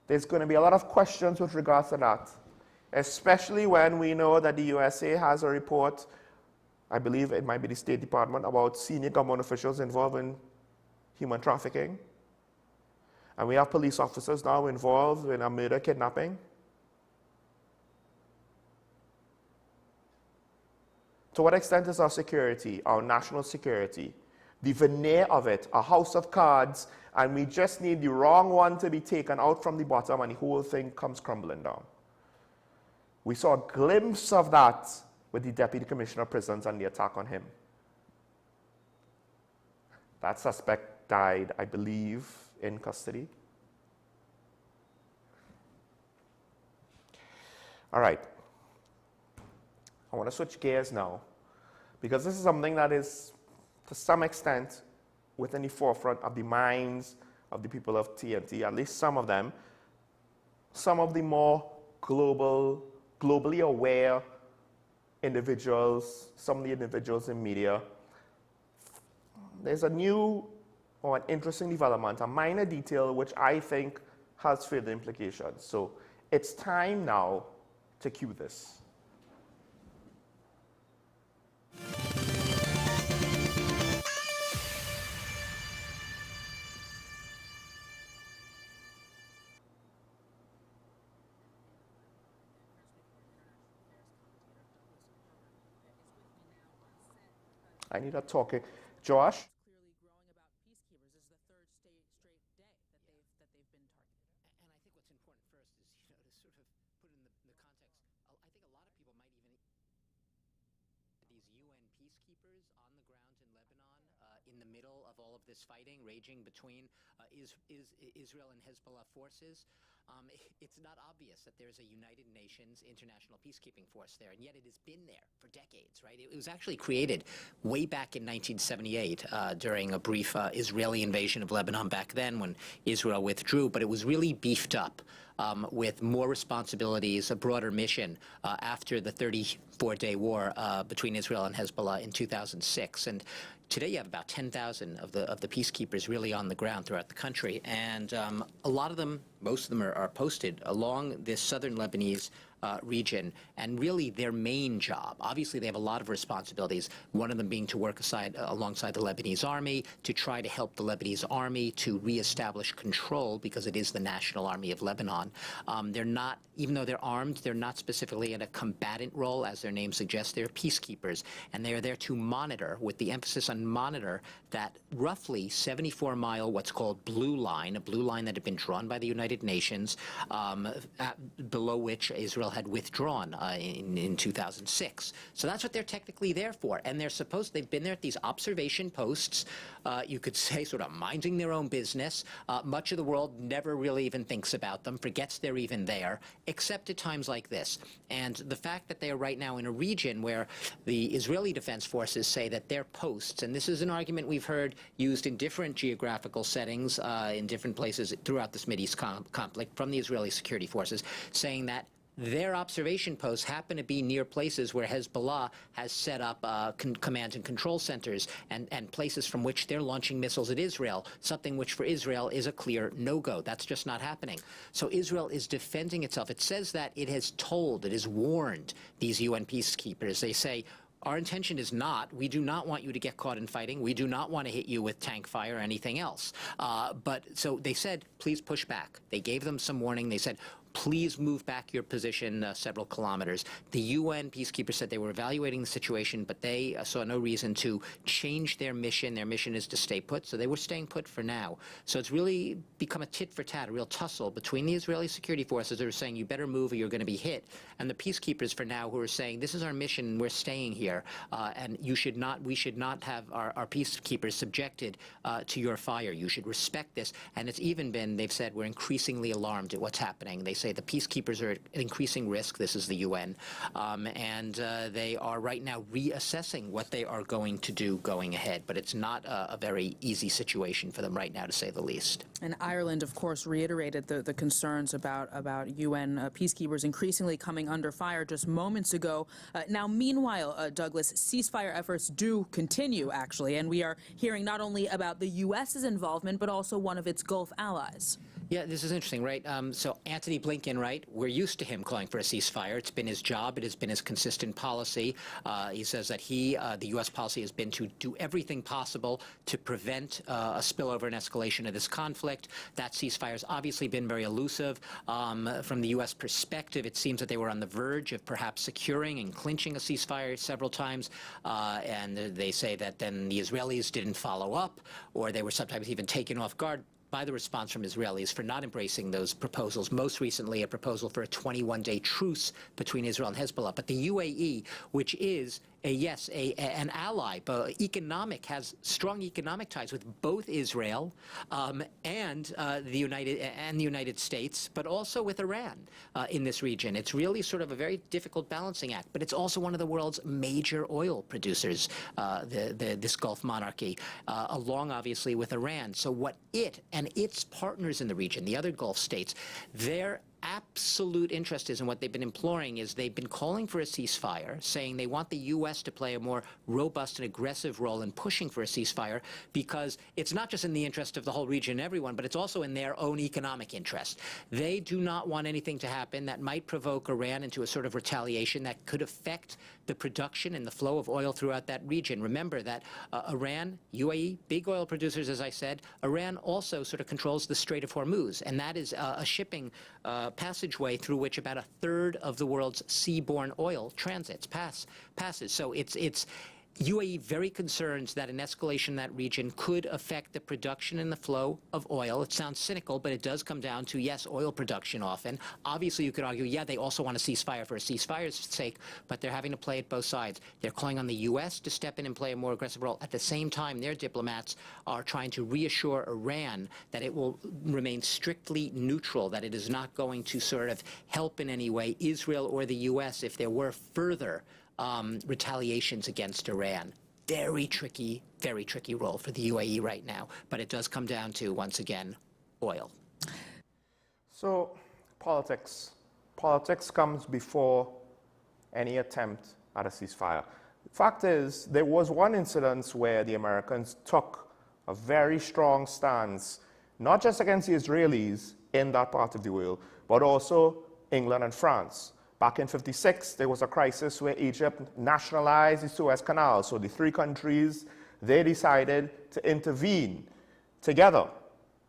there's going to be a lot of questions with regards to that. Especially when we know that the USA has a report, I believe it might be the State Department, about senior government officials involved in human trafficking. And we have police officers now involved in a murder kidnapping. To what extent is our security, our national security, the veneer of it, a house of cards, and we just need the wrong one to be taken out from the bottom and the whole thing comes crumbling down? We saw a glimpse of that with the Deputy Commissioner of Prisons and the attack on him. That suspect died, I believe, in custody. All right. I want to switch gears now, because this is something that is, to some extent, within the forefront of the minds of the people of TNT, at least some of them. Some of the more globally aware individuals, some of the individuals in media. There's a new or an interesting development, a minor detail which I think has further implications. So it's time now to cue this. I need a talking. Josh? Clearly growing about peacekeepers. This is the third straight day that they've been targeted. And I think what's important first is, to sort of put in the context. I think a lot of people might even these UN peacekeepers on the ground in Lebanon, in the middle of all of this fighting raging between Israel and Hezbollah forces. It's not obvious that there's a United Nations international peacekeeping force there, and yet it has been there for decades, right? It was actually created way back in 1978 during a brief Israeli invasion of Lebanon back then when Israel withdrew, but it was really beefed up with more responsibilities, a broader mission after the 34-day war between Israel and Hezbollah in 2006. And today you have about 10,000 of the peacekeepers really on the ground throughout the country, and a lot of them, most of them are posted along this southern Lebanese region, and really their main job, obviously they have a lot of responsibilities, one of them being to work alongside the Lebanese army, to try to help the Lebanese army to reestablish control, because it is the National Army of Lebanon. They're not, even though they're armed, they're not specifically in a combatant role, as their name suggests. They're peacekeepers, and they are there to monitor, with the emphasis on monitor, that roughly 74-mile what's called blue line, a blue line that had been drawn by the United Nations, below which Israel Israel had withdrawn in 2006. So that's what they're technically there for. And they've been there at these observation posts, you could say sort of minding their own business. Much of the world never really even thinks about them, forgets they're even there, except at times like this. And the fact that they are right now in a region where the Israeli Defense Forces say that their posts, and this is an argument we've heard used in different geographical settings in different places throughout this Mideast conflict from the Israeli security forces, saying that their observation posts happen to be near places where Hezbollah has set up command and control centers and places from which they're launching missiles at Israel, something which for Israel is a clear no-go. That's just not happening. So Israel is defending itself. It says that it has warned these UN peacekeepers. They say, our intention is not, we do not want you to get caught in fighting. We do not want to hit you with tank fire or anything else. So they said, please push back. They gave them some warning. They said, please move back your position several kilometers. The UN peacekeepers said they were evaluating the situation, but they saw no reason to change their mission. Their mission is to stay put, so they were staying put for now. So it's really become a tit for tat, a real tussle between the Israeli security forces who are saying you better move or you're going to be hit, and the peacekeepers for now who are saying this is our mission, we're staying here, and we should not have our peacekeepers subjected to your fire. You should respect this. And it's even been, they've said, we're increasingly alarmed at what's happening. They say the peacekeepers are at increasing risk. This is the UN. And they are right now reassessing what they are going to do going ahead. But it's not a very easy situation for them right now, to say the least. And Ireland, of course, reiterated the concerns about UN peacekeepers increasingly coming under fire just moments ago. Now, meanwhile, Douglas, ceasefire efforts do continue, actually. And we are hearing not only about the U.S.'s involvement, but also one of its Gulf allies. Yeah, this is interesting, right? So Antony Blinken, right, we're used to him calling for a ceasefire. It's been his job. It has been his consistent policy. He says that the U.S. policy has been to do everything possible to prevent a spillover and escalation of this conflict. That ceasefire has obviously been very elusive. From the U.S. perspective, it seems that they were on the verge of perhaps securing and clinching a ceasefire several times. And they say that then the Israelis didn't follow up, or they were sometimes even taken off guard by the response from Israelis for not embracing those proposals. Most recently, a proposal for a 21-day truce between Israel and Hezbollah. But the UAE, which is an ally, but has strong economic ties with both Israel and the United States, but also with Iran in this region. It's really sort of a very difficult balancing act, but it's also one of the world's major oil producers, this Gulf monarchy, along obviously with Iran. So what it and its partners in the region, the other Gulf states, their absolute interest is, and what they've been imploring is, they've been calling for a ceasefire, saying they want the U.S. to play a more robust and aggressive role in pushing for a ceasefire, because it's not just in the interest of the whole region and everyone, but it's also in their own economic interest. They do not want anything to happen that might provoke Iran into a sort of retaliation that could affect the production and the flow of oil throughout that region. Remember that Iran, UAE, big oil producers, as I said, Iran also sort of controls the Strait of Hormuz, and that is a shipping passageway through which about a third of the world's seaborne oil passes. So it's UAE very concerned that an escalation in that region could affect the production and the flow of oil. It sounds cynical, but it does come down to, yes, oil production often. Obviously, you could argue, yeah, they also want a ceasefire for a ceasefire's sake, but they're having to play it both sides. They're calling on the U.S. to step in and play a more aggressive role. At the same time, their diplomats are trying to reassure Iran that it will remain strictly neutral, that it is not going to sort of help in any way Israel or the U.S. if there were further retaliations against Iran. Very tricky role for the UAE right now. But it does come down to, once again, oil. So, politics. Politics comes before any attempt at a ceasefire. The fact is, there was one incident where the Americans took a very strong stance, not just against the Israelis in that part of the world, but also England and France. Back in '56, there was a crisis where Egypt nationalized the Suez Canal. So the three countries, they decided to intervene together.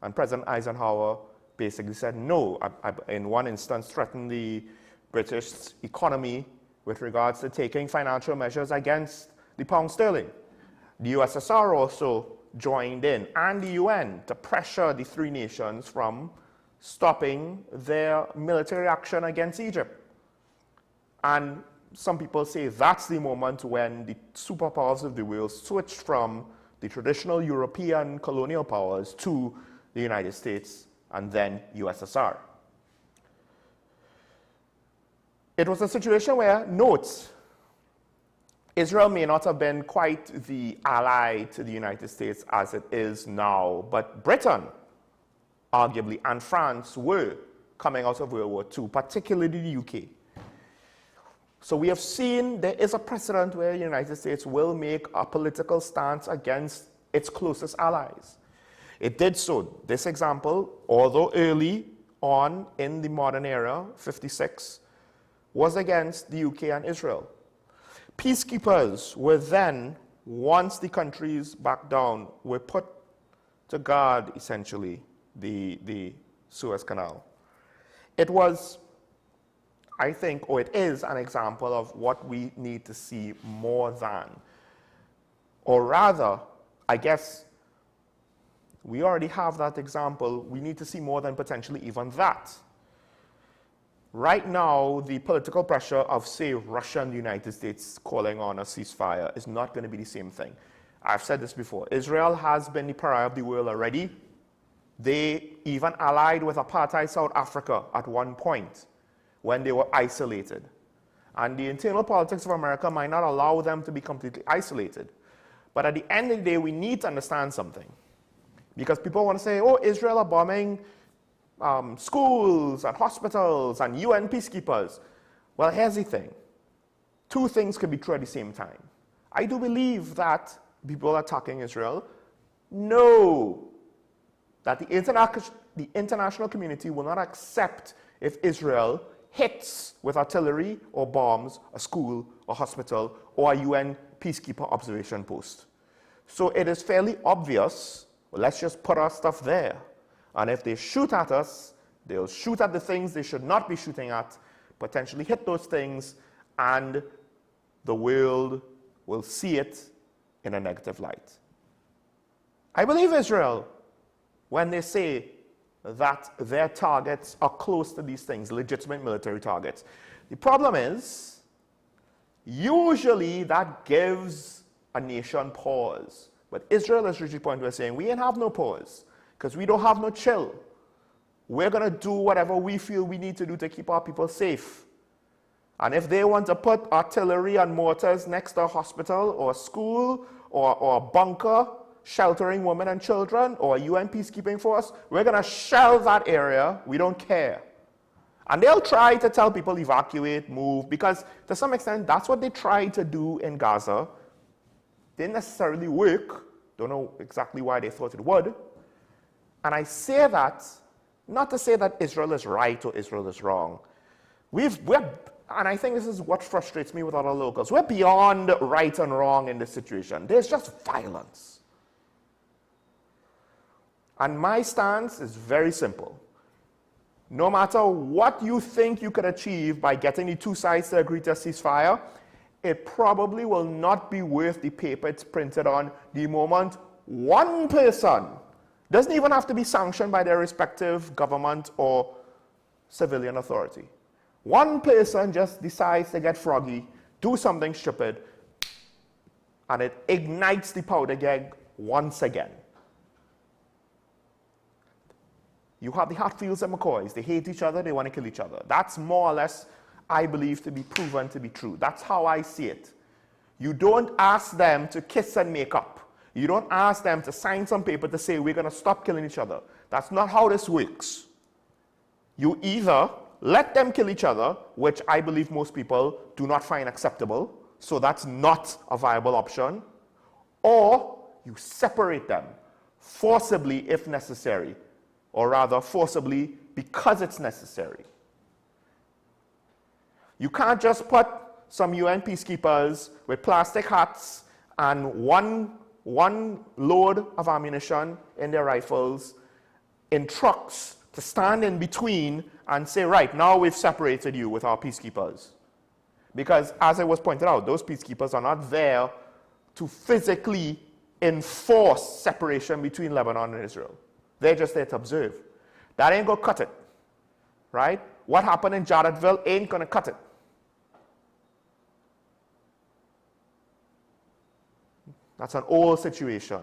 And President Eisenhower basically said no. In one instance, threatened the British economy with regards to taking financial measures against the pound sterling. The USSR also joined in, and the UN, to pressure the three nations from stopping their military action against Egypt. And some people say that's the moment when the superpowers of the world switched from the traditional European colonial powers to the United States and then USSR. It was a situation where, note, Israel may not have been quite the ally to the United States as it is now, but Britain, arguably, and France were coming out of World War II, particularly the UK. So we have seen there is a precedent where the United States will make a political stance against its closest allies. It did so. This example, although early on in the modern era, 56, was against the UK and Israel. Peacekeepers were then, once the countries backed down, were put to guard, essentially, the Suez Canal. It was, I think, or it is an example of what we need to see more than. Or rather, I guess, we already have that example. We need to see more than potentially even that. Right now, the political pressure of, say, Russia and the United States calling on a ceasefire is not going to be the same thing. I've said this before. Israel has been the pariah of the world already. They even allied with apartheid South Africa at one point when they were isolated. And the internal politics of America might not allow them to be completely isolated. But at the end of the day, we need to understand something. Because people want to say, oh, Israel are bombing schools and hospitals and UN peacekeepers. Well, here's the thing. Two things can be true at the same time. I do believe that people attacking Israel know that the international community will not accept if Israel hits with artillery or bombs a school, a hospital, or a UN peacekeeper observation post. So it is fairly obvious, well, let's just put our stuff there. And if they shoot at us, they'll shoot at the things they should not be shooting at, potentially hit those things, and the world will see it in a negative light. I believe Israel when they say that their targets are close to these things, legitimate military targets. The problem is, usually that gives a nation pause. But Israel, as Richie pointed was saying, we ain't have no pause, because we don't have no chill. We're going to do whatever we feel we need to do to keep our people safe. And if they want to put artillery and mortars next to a hospital or a school or a bunker sheltering women and children or a UN peacekeeping force, we're going to shell that area. We don't care. And they'll try to tell people evacuate, move, because to some extent that's what they tried to do in Gaza. Didn't necessarily work. Don't know exactly why they thought it would. And I say that not to say that Israel is right or Israel is wrong. And I think this is what frustrates me with other locals. We're beyond right and wrong in this situation. There's just violence. And my stance is very simple. No matter what you think you could achieve by getting the two sides to agree to a ceasefire, it probably will not be worth the paper it's printed on the moment one person, doesn't even have to be sanctioned by their respective government or civilian authority. One person just decides to get froggy, do something stupid, and it ignites the powder keg once again. You have the Hatfields and McCoys. They hate each other. They want to kill each other. That's more or less, I believe, to be proven to be true. That's how I see it. You don't ask them to kiss and make up. You don't ask them to sign some paper to say, we're going to stop killing each other. That's not how this works. You either let them kill each other, which I believe most people do not find acceptable, so that's not a viable option, or you separate them forcibly if necessary, or rather forcibly because it's necessary. You can't just put some UN peacekeepers with plastic hats and one load of ammunition in their rifles in trucks to stand in between and say, right, now we've separated you with our peacekeepers. Because as it was pointed out, those peacekeepers are not there to physically enforce separation between Lebanon and Israel. They're just there to observe. That ain't gonna cut it, right? What happened in Jarrettville ain't gonna cut it. That's an old situation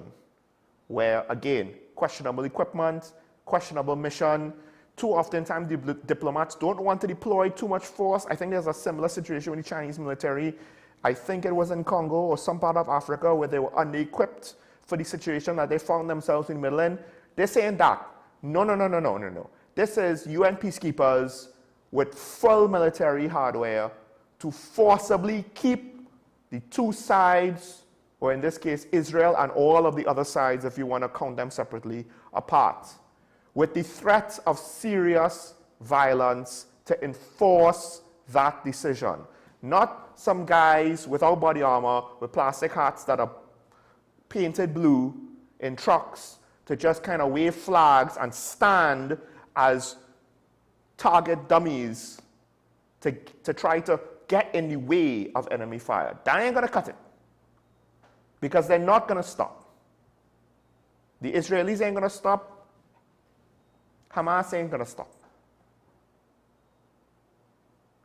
where, again, questionable equipment, questionable mission. Too often times diplomats don't want to deploy too much force. I think there's a similar situation with the Chinese military. I think it was in Congo or some part of Africa where they were under-equipped for the situation that they found themselves in the middle in. They're saying that. No. This is UN peacekeepers with full military hardware to forcibly keep the two sides, or in this case, Israel and all of the other sides, if you want to count them separately, apart, with the threat of serious violence to enforce that decision. Not some guys without body armor, with plastic hats that are painted blue in trucks to just kind of wave flags and stand as target dummies to try to get in the way of enemy fire. That ain't gonna cut it. Because they're not gonna stop. The Israelis ain't gonna stop. Hamas ain't gonna stop.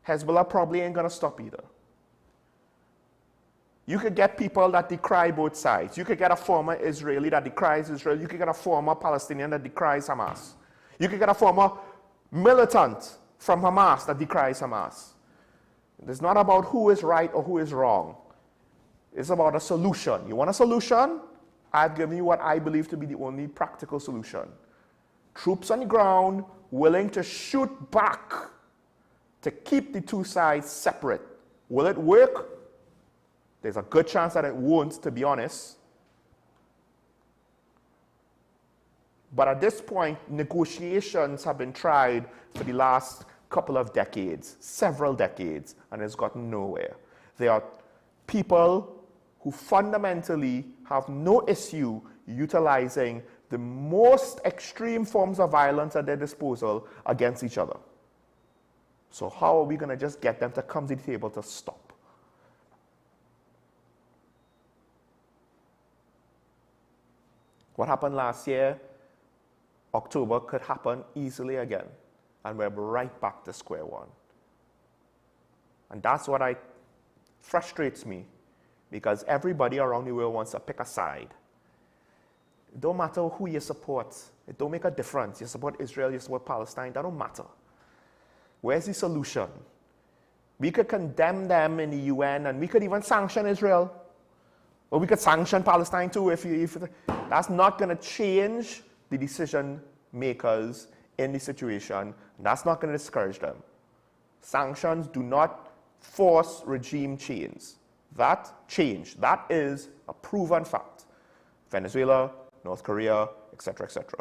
Hezbollah probably ain't gonna stop either. You could get people that decry both sides. You could get a former Israeli that decries Israel. You could get a former Palestinian that decries Hamas. You could get a former militant from Hamas that decries Hamas. It's not about who is right or who is wrong. It's about a solution. You want a solution? I've given you what I believe to be the only practical solution. Troops on the ground willing to shoot back to keep the two sides separate. Will it work? There's a good chance that it won't, to be honest. But at this point, negotiations have been tried for the last couple of decades, several decades, and it's gotten nowhere. There are people who fundamentally have no issue utilizing the most extreme forms of violence at their disposal against each other. So how are we going to just get them to come to the table to stop? What happened last year, October, could happen easily again. And we're right back to square one. And that's what frustrates me, because everybody around the world wants to pick a side. It don't matter who you support. It don't make a difference. You support Israel, you support Palestine, that don't matter. Where's the solution? We could condemn them in the UN, and we could even sanction Israel. Or we could sanction Palestine too. That's not going to change the decision makers in the situation. And that's not going to discourage them. Sanctions do not force regime change. That is a proven fact. Venezuela, North Korea, etc., etc.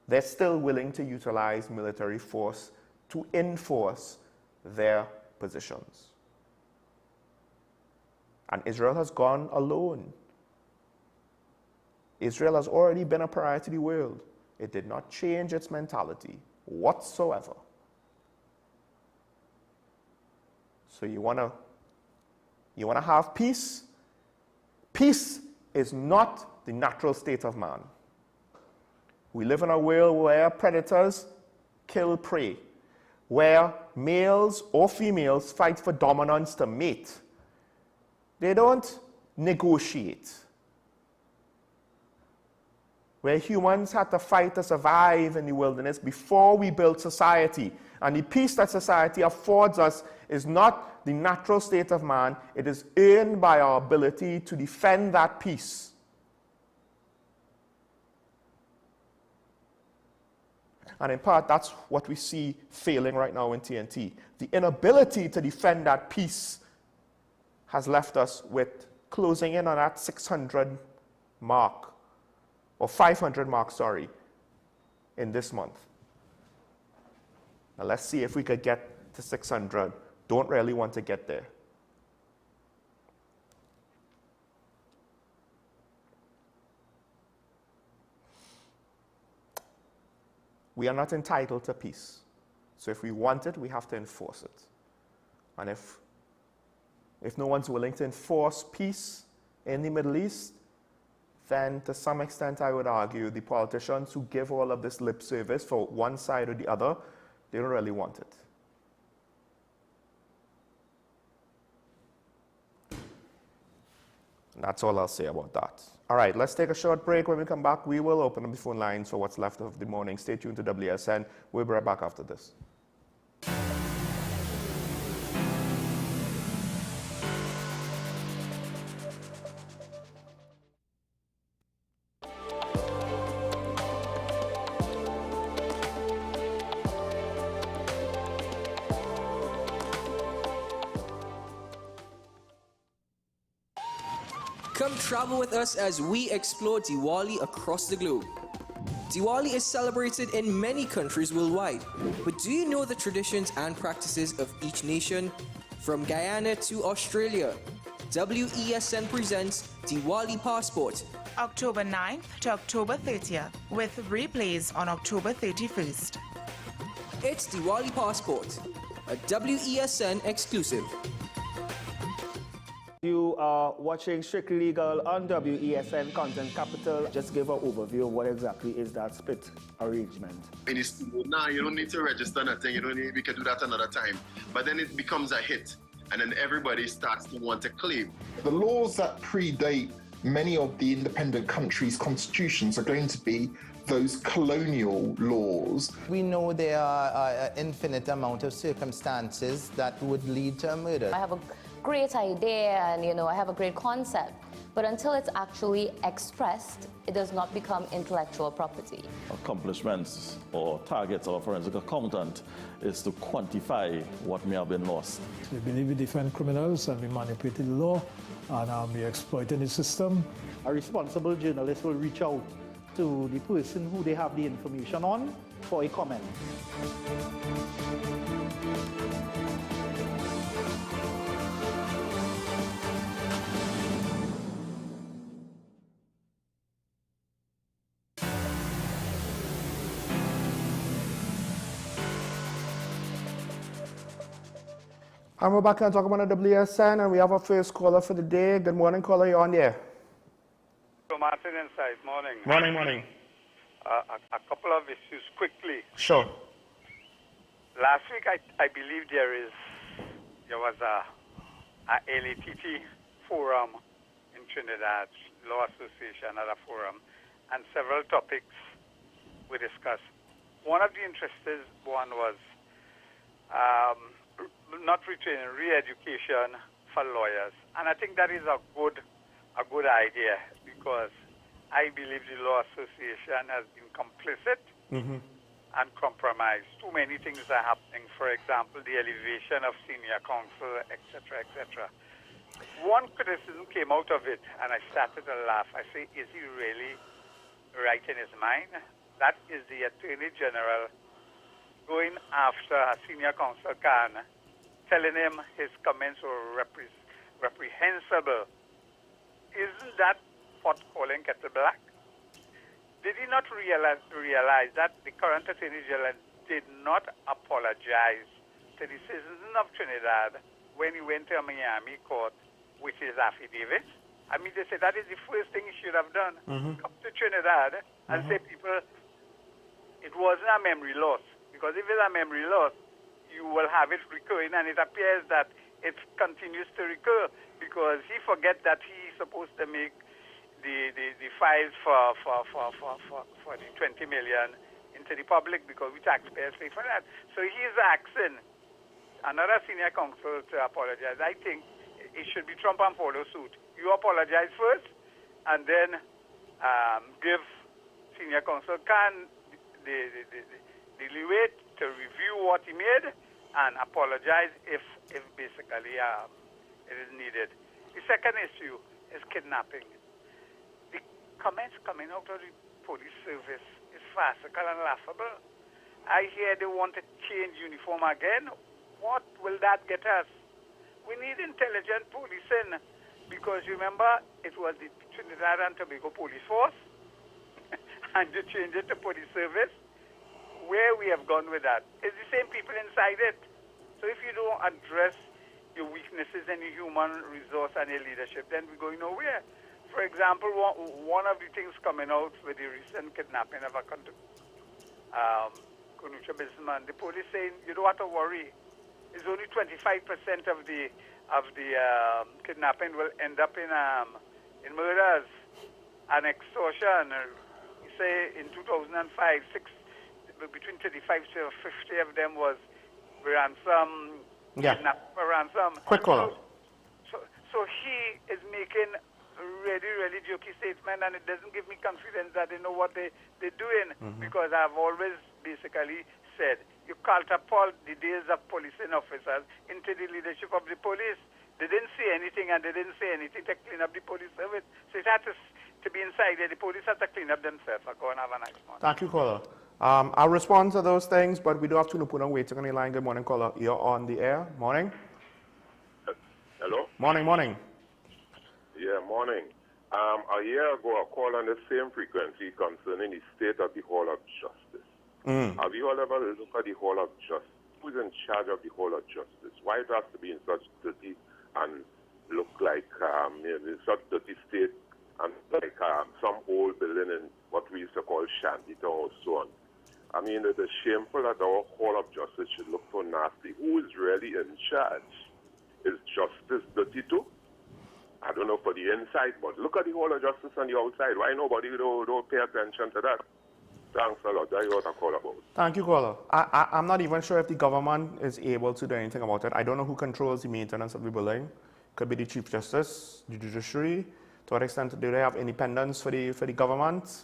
They're still willing to utilize military force to enforce their positions. And Israel has gone alone. Israel has already been a pariah to the world. It did not change its mentality whatsoever. So you want to have peace? Peace is not the natural state of man. We live in a world where predators kill prey, where males or females fight for dominance to mate. They don't negotiate. Where humans had to fight to survive in the wilderness before we built society. And the peace that society affords us is not the natural state of man. It is earned by our ability to defend that peace. And in part, that's what we see failing right now in TNT. The inability to defend that peace has left us with closing in on that 600 mark, or 500 mark, sorry, in this month. Now let's see if we could get to 600. Don't really want to get there. We are not entitled to peace. So if we want it, we have to enforce it. And if no one's willing to enforce peace in the Middle East, then to some extent I would argue the politicians who give all of this lip service for one side or the other, they don't really want it. That's all I'll say about that. All right, let's take a short break. When we come back, we will open up the phone lines for what's left of the morning. Stay tuned to WSN. We'll be right back after this. Come travel with us as we explore Diwali across the globe. Diwali is celebrated in many countries worldwide, but do you know the traditions and practices of each nation? From Guyana to Australia, WESN presents Diwali Passport. October 9th to October 30th, with replays on October 31st. It's Diwali Passport, a WESN exclusive. You are watching Strictly Legal on WESN Content Capital. Just give an overview of what exactly is that split arrangement. Now you don't need to register nothing. You don't need. We can do that another time. But then it becomes a hit, and then everybody starts to want to claim. The laws that predate many of the independent countries' constitutions are going to be those colonial laws. We know there are an infinite amount of circumstances that would lead to a murder. I have a great idea and, I have a great concept, but until it's actually expressed, it does not become intellectual property. Accomplishments or targets of a forensic accountant is to quantify what may have been lost. We believe we defend criminals and we manipulated the law and we exploited the system. A responsible journalist will reach out to the person who they have the information on for a comment. And we're back and talk about the WSN, and we have our first caller for the day. Good morning, caller. You're on there. So Martin inside. Morning. Morning, morning. A couple of issues quickly. Sure. Last week, I believe there was a ICNTT forum in Trinidad, Law Association at a forum, and several topics were discussed. One of the interesting one was not retraining, re-education for lawyers. And I think that is a good idea, because I believe the Law Association has been complicit and compromised. Too many things are happening. For example, the elevation of senior counsel, etc., etc. One criticism came out of it, and I started to laugh. I say, is he really right in his mind? That is the Attorney General going after a senior counsel Khan, telling him his comments were reprehensible. Isn't that pot calling kettle black? Did he not realize that the current Attorney General did not apologize to the citizens of Trinidad when he went to a Miami court with his affidavit? I mean, they said that is the first thing he should have done. Come to Trinidad and say, people, it wasn't a memory loss. Because if it's a memory loss, you will have it recurring, and it appears that it continues to recur because he forget that he's supposed to make the files for the 20 million into the public, because we taxpayers pay for that. So he is asking another senior counsel to apologize. I think it should be Trump and follow suit. You apologize first, and then give senior counsel Khan the leeway to review what he made and apologize if basically it is needed. The second issue is kidnapping. The comments coming out of the police service is farcical and laughable. I hear they want to change uniform again. What will that get us? We need intelligent policing, because remember, it was the Trinidad and Tobago Police Force, and to change it to police service. Where we have gone with that, it's the same people inside it. So if you don't address your weaknesses in your human resource and your leadership, then we're going nowhere. For example, one of the things coming out with the recent kidnapping of a Konucha businessman, the police saying, you don't have to worry. It's only 25% of the kidnapping will end up in in murders and extortion. You say in 2005, between 35 to 50 of them was ransom, kidnapped for ransom. Quick call. So he is making a really, really jokey statement, and it doesn't give me confidence that they know what they're doing, because I've always basically said you catapult the days of policing officers into the leadership of the police. They didn't say anything, and they didn't say anything to clean up the police service. So it had to be inside there. The police had to clean up themselves. I'll go and have a nice morning. Thank you, caller. I'll respond to those things, but we do have to put on waiting on the line. Good morning, caller. You're on the air. Morning. Hello? Morning. Yeah, morning. A year ago, I called on the same frequency concerning the state of the Hall of Justice. Have you all ever looked at the Hall of Justice? Who's in charge of the Hall of Justice? Why it has to be in such dirty and look like in such dirty state and like some old building in what we used to call shantytown or so on? I mean, it is shameful that our Hall of Justice should look so nasty. Who is really in charge? Is justice dirty too? I don't know for the inside, but look at the Hall of Justice on the outside. Why nobody don't pay attention to that? Thanks a lot. That's what I call about. Thank you, caller. I'm not even sure if the government is able to do anything about it. I don't know who controls the maintenance of the building. Could be the Chief Justice, the judiciary. To what extent do they have independence for the government?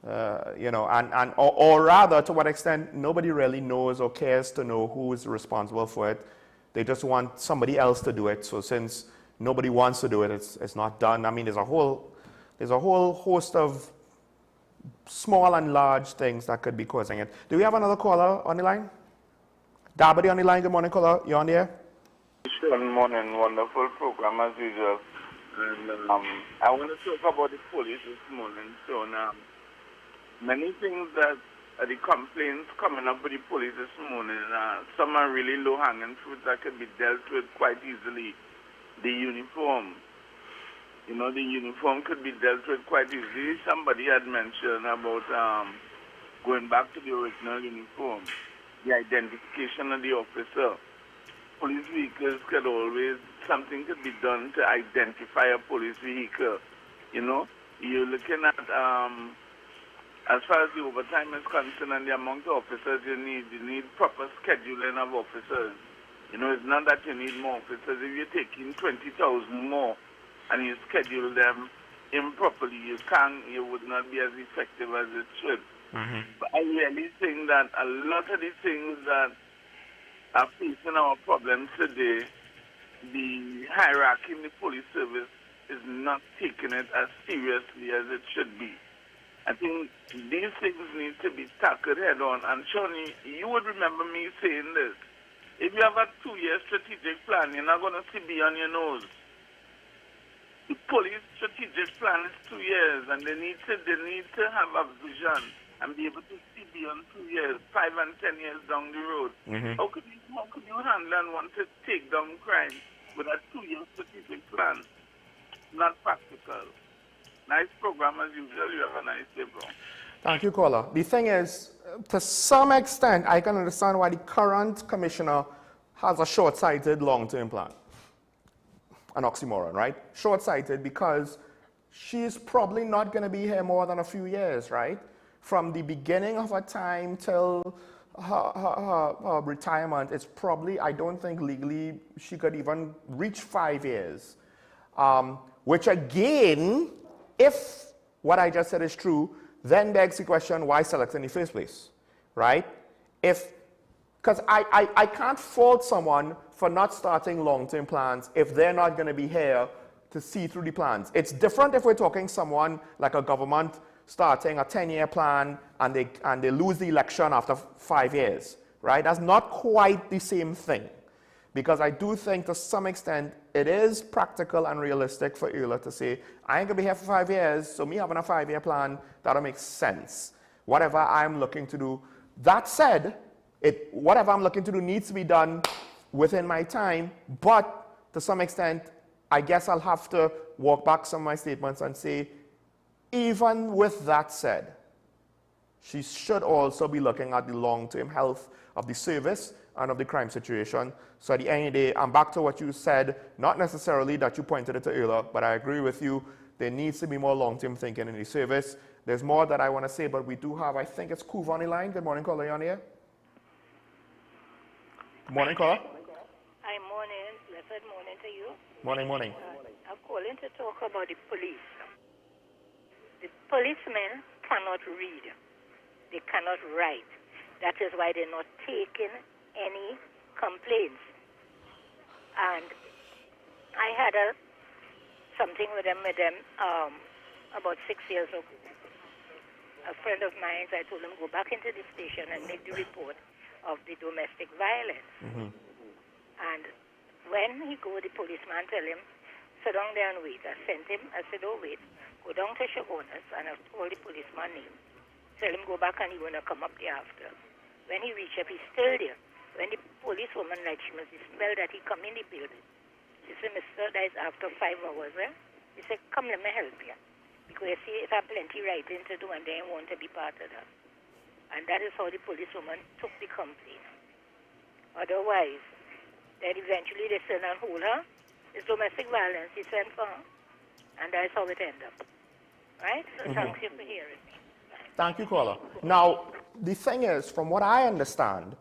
Or rather, to what extent nobody really knows or cares to know who is responsible for it. They just want somebody else to do it. So since nobody wants to do it, it's not done. I mean, there's a whole host of small and large things that could be causing it. Do we have another caller on the line? Dabadi on the line. Good morning, caller. You're on the air. Good morning. Wonderful program as usual. And I want to talk about the police this morning. So many things that the complaints coming up with the police this morning, some are really low-hanging fruit that can be dealt with quite easily. The uniform. The uniform could be dealt with quite easily. Somebody had mentioned about going back to the original uniform, the identification of the officer. Police vehicles something could be done to identify a police vehicle. You're looking at, as far as the overtime is concerned and the amount of officers you need proper scheduling of officers. It's not that you need more officers. If you're taking 20,000 more, and you schedule them improperly, you would not be as effective as it should. But I really think that a lot of the things that are facing our problems today, the hierarchy in the police service is not taking it as seriously as it should be. I think these things need to be tackled head on. And Shawnee, you would remember me saying this. If you have a 2-year strategic plan, you're not going to see beyond your nose. The police strategic plan is 2 years, and they need to have a vision and be able to see beyond 2 years, 5 and 10 years down the road. How could you handle and want to take down crime with a 2-year strategic plan? Not practical. Nice program as usual. You have a nice day, bro. Thank you, caller. The thing is, to some extent, I can understand why the current commissioner has a short-sighted long-term plan. An oxymoron, right? Short-sighted because she's probably not going to be here more than a few years, right? From the beginning of her time till her retirement, it's probably, I don't think legally she could even reach 5 years. Which again, if what I just said is true, then begs the question, why select in the first place, right? Because I can't fault someone for not starting long-term plans if they're not going to be here to see through the plans. It's different if we're talking someone like a government starting a 10-year plan and they lose the election after 5 years, right? That's not quite the same thing. Because I do think to some extent it is practical and realistic for Euler to say, I ain't going to be here for 5 years, so me having a 5-year plan, that'll make sense. Whatever I'm looking to do. That said, whatever I'm looking to do needs to be done within my time, but to some extent, I guess I'll have to walk back some of my statements and say, even with that said, she should also be looking at the long-term health of the service and of the crime situation. So at the end of the day, I'm back to what you said, not necessarily that you pointed it to earlier, but I agree with you There needs to be more long-term thinking in the service. There's more that I want to say, but we do have, I think it's Kuva on the line. Good morning, caller, you on here? Good morning, caller. Hi, morning. Blessed morning to you. Morning. I'm calling to talk about the police. The policemen cannot read. They cannot write. That is why they're not taking any complaints. And I had something with them about 6 years ago. A friend of mine, I told him go back into the station and make the report of the domestic violence. And when he go, the policeman tell him, sit down there and wait. I sent him, I said, oh wait, go down to Shogunas, and I told the policeman name. Tell him go back and he gonna come up there after. When he reach up, he's still there. When the policewoman, like she must smell that he come in the building. She said, Mr. that is after 5 hours, eh? He said, come let me help you. Because you see, it have plenty writing to do and they want to be part of that. And that is how the policewoman took the complaint. Otherwise, then eventually they send and hold her. It's domestic violence, he sent for her. And that's how it ended up. Right? So thank you for hearing me. Thank you, caller. Now, the thing is, from what I understand,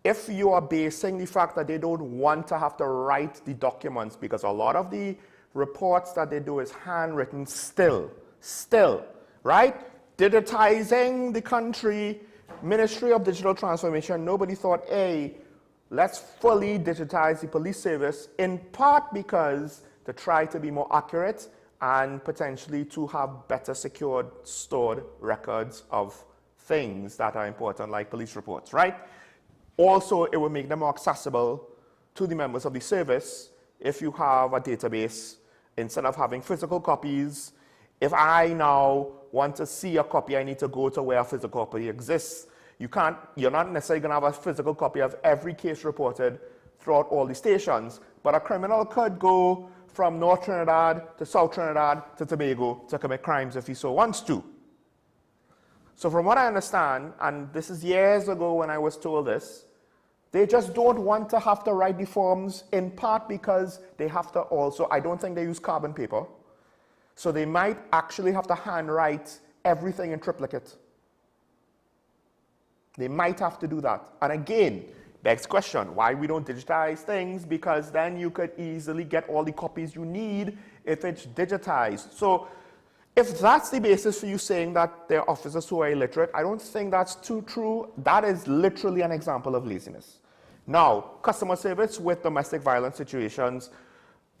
if you are basing the fact that they don't want to have to write the documents, because a lot of the reports that they do is handwritten still, right? Digitizing the country, Ministry of Digital Transformation, nobody thought, hey, let's fully digitize the police service, in part because to try to be more accurate and potentially to have better secured, stored records of things that are important, like police reports, right? Also, it will make them more accessible to the members of the service if you have a database instead of having physical copies. If I now want to see a copy, I need to go to where a physical copy exists. You're not necessarily going to have a physical copy of every case reported throughout all the stations, but a criminal could go from North Trinidad to South Trinidad to Tobago to commit crimes if he so wants to. So from what I understand, and this is years ago when I was told this, they just don't want to have to write the forms, in part because they have to also, I don't think they use carbon paper, so they might actually have to handwrite everything in triplicate. They might have to do that. And again, begs the question, why we don't digitize things? Because then you could easily get all the copies you need if it's digitized. So if that's the basis for you saying that there are officers who are illiterate, I don't think that's too true. That is literally an example of laziness. Now, customer service with domestic violence situations,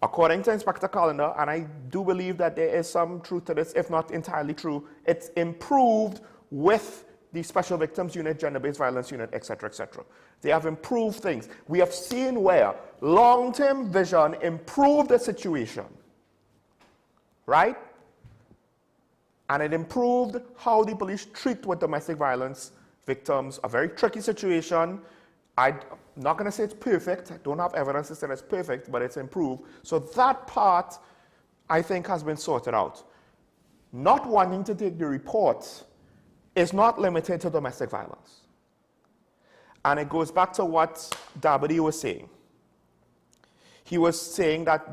according to Inspector Callender, and I do believe that there is some truth to this, if not entirely true, it's improved with the Special Victims Unit, Gender-Based Violence Unit, etc., etc. They have improved things. We have seen where long-term vision improved the situation, right? And it improved how the police treat with domestic violence victims, a very tricky situation. I'm not going to say it's perfect. I don't have evidence to say it's perfect, but it's improved. So that part, I think, has been sorted out. Not wanting to take the reports is not limited to domestic violence. And it goes back to what Dabadi was saying. He was saying that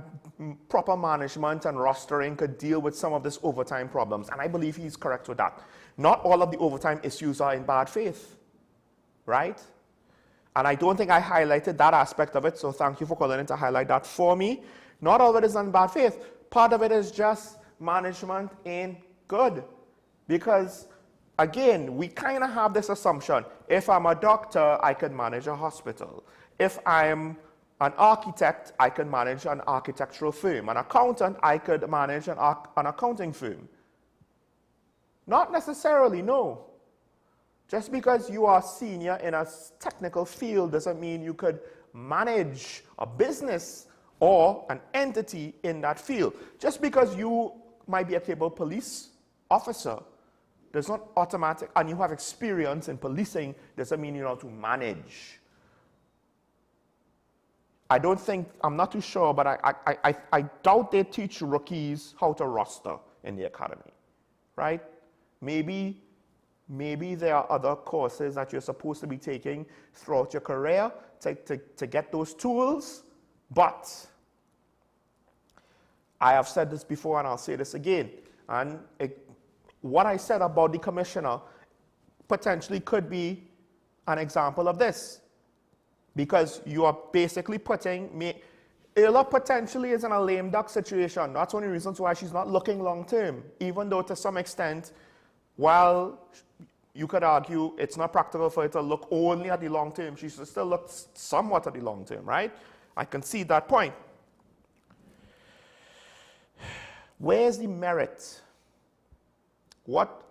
proper management and rostering could deal with some of this overtime problems, and I believe he's correct with that. Not all of the overtime issues are in bad faith, right? And I don't think I highlighted that aspect of it, so thank you for calling in to highlight that for me. Not all of it is in bad faith. Part of it is just management ain't good. Because, again, we kind of have this assumption. If I'm a doctor, I can manage a hospital. If I'm an architect, I can manage an architectural firm. An accountant, I could manage an accounting firm. Not necessarily, no. Just because you are senior in a technical field doesn't mean you could manage a business or an entity in that field. Just because you might be a capable police officer does not automatic, and you have experience in policing, doesn't mean you know how to manage. I don't think, I'm not too sure, but I doubt they teach rookies how to roster in the academy, right? Maybe there are other courses that you're supposed to be taking throughout your career to get those tools, but I have said this before and I'll say this again. And what I said about the commissioner potentially could be an example of this. Because you are basically putting me, Ella potentially is in a lame duck situation. That's one of the reasons why she's not looking long term. Even though to some extent, while you could argue it's not practical for her to look only at the long term, she should still look somewhat at the long term, right? I can see that point. Where's the merit? What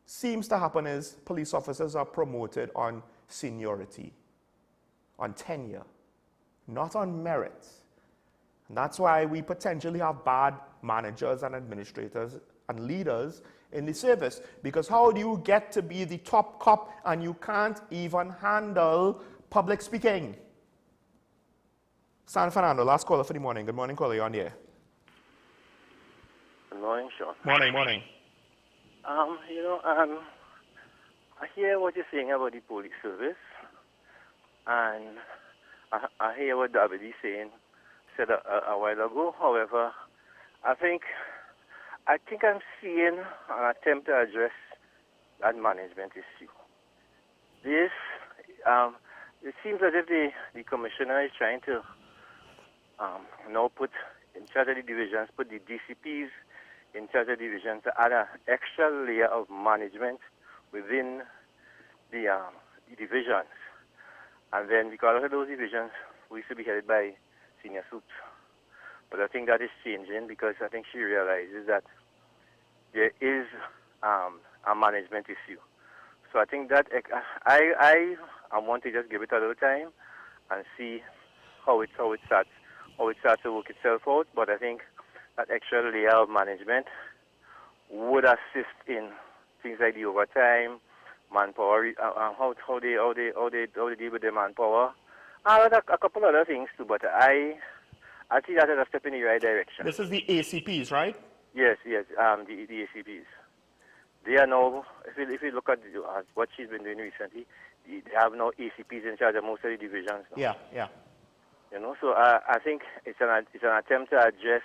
seems to happen is police officers are promoted on seniority, on tenure, not on merit. And that's why we potentially have bad managers and administrators and leaders in the service. Because how do you get to be the top cop and you can't even handle public speaking? San Fernando, last caller for the morning. Good morning, caller, you're on the air. Good morning, Sean. Morning, morning. I hear what you're saying about the police service, and I hear what David is said a while ago. However, I think I'm seeing an attempt to address that management issue. This, it seems as if the commissioner is trying to now put in charge of the divisions, put the DCPs in charge of divisions to add an extra layer of management within the divisions. And then because of those divisions, we used to be headed by senior soups. But I think that is changing because I think she realizes that there is a management issue. So I think that I want to just give it a little time and see how it starts to work itself out. But I think that extra layer of management would assist in things like the overtime, manpower, how they deal with the manpower, and a couple other things too. But I see that as a step in the right direction. This is the ACPs, right? Yes, the ACPs. They are now, if you look at what she's been doing recently, they have now ACPs in charge of most of the divisions now. Yeah. So I think it's an attempt to address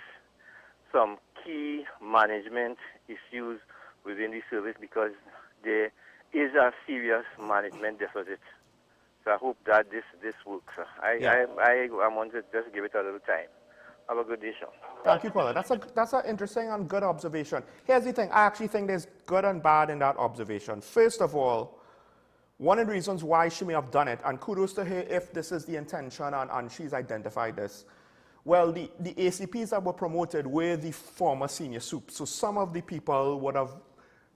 some key management issues within the service because there is a serious management deficit. So I hope that this works. I want to just give it a little time. Have a good day, Sean. Thank you, caller. That's an interesting and good observation. Here's the thing. I actually think there's good and bad in that observation. First of all, one of the reasons why she may have done it, and kudos to her if this is the intention and she's identified this, well, the ACPs that were promoted were the former senior soups. So some of the people would have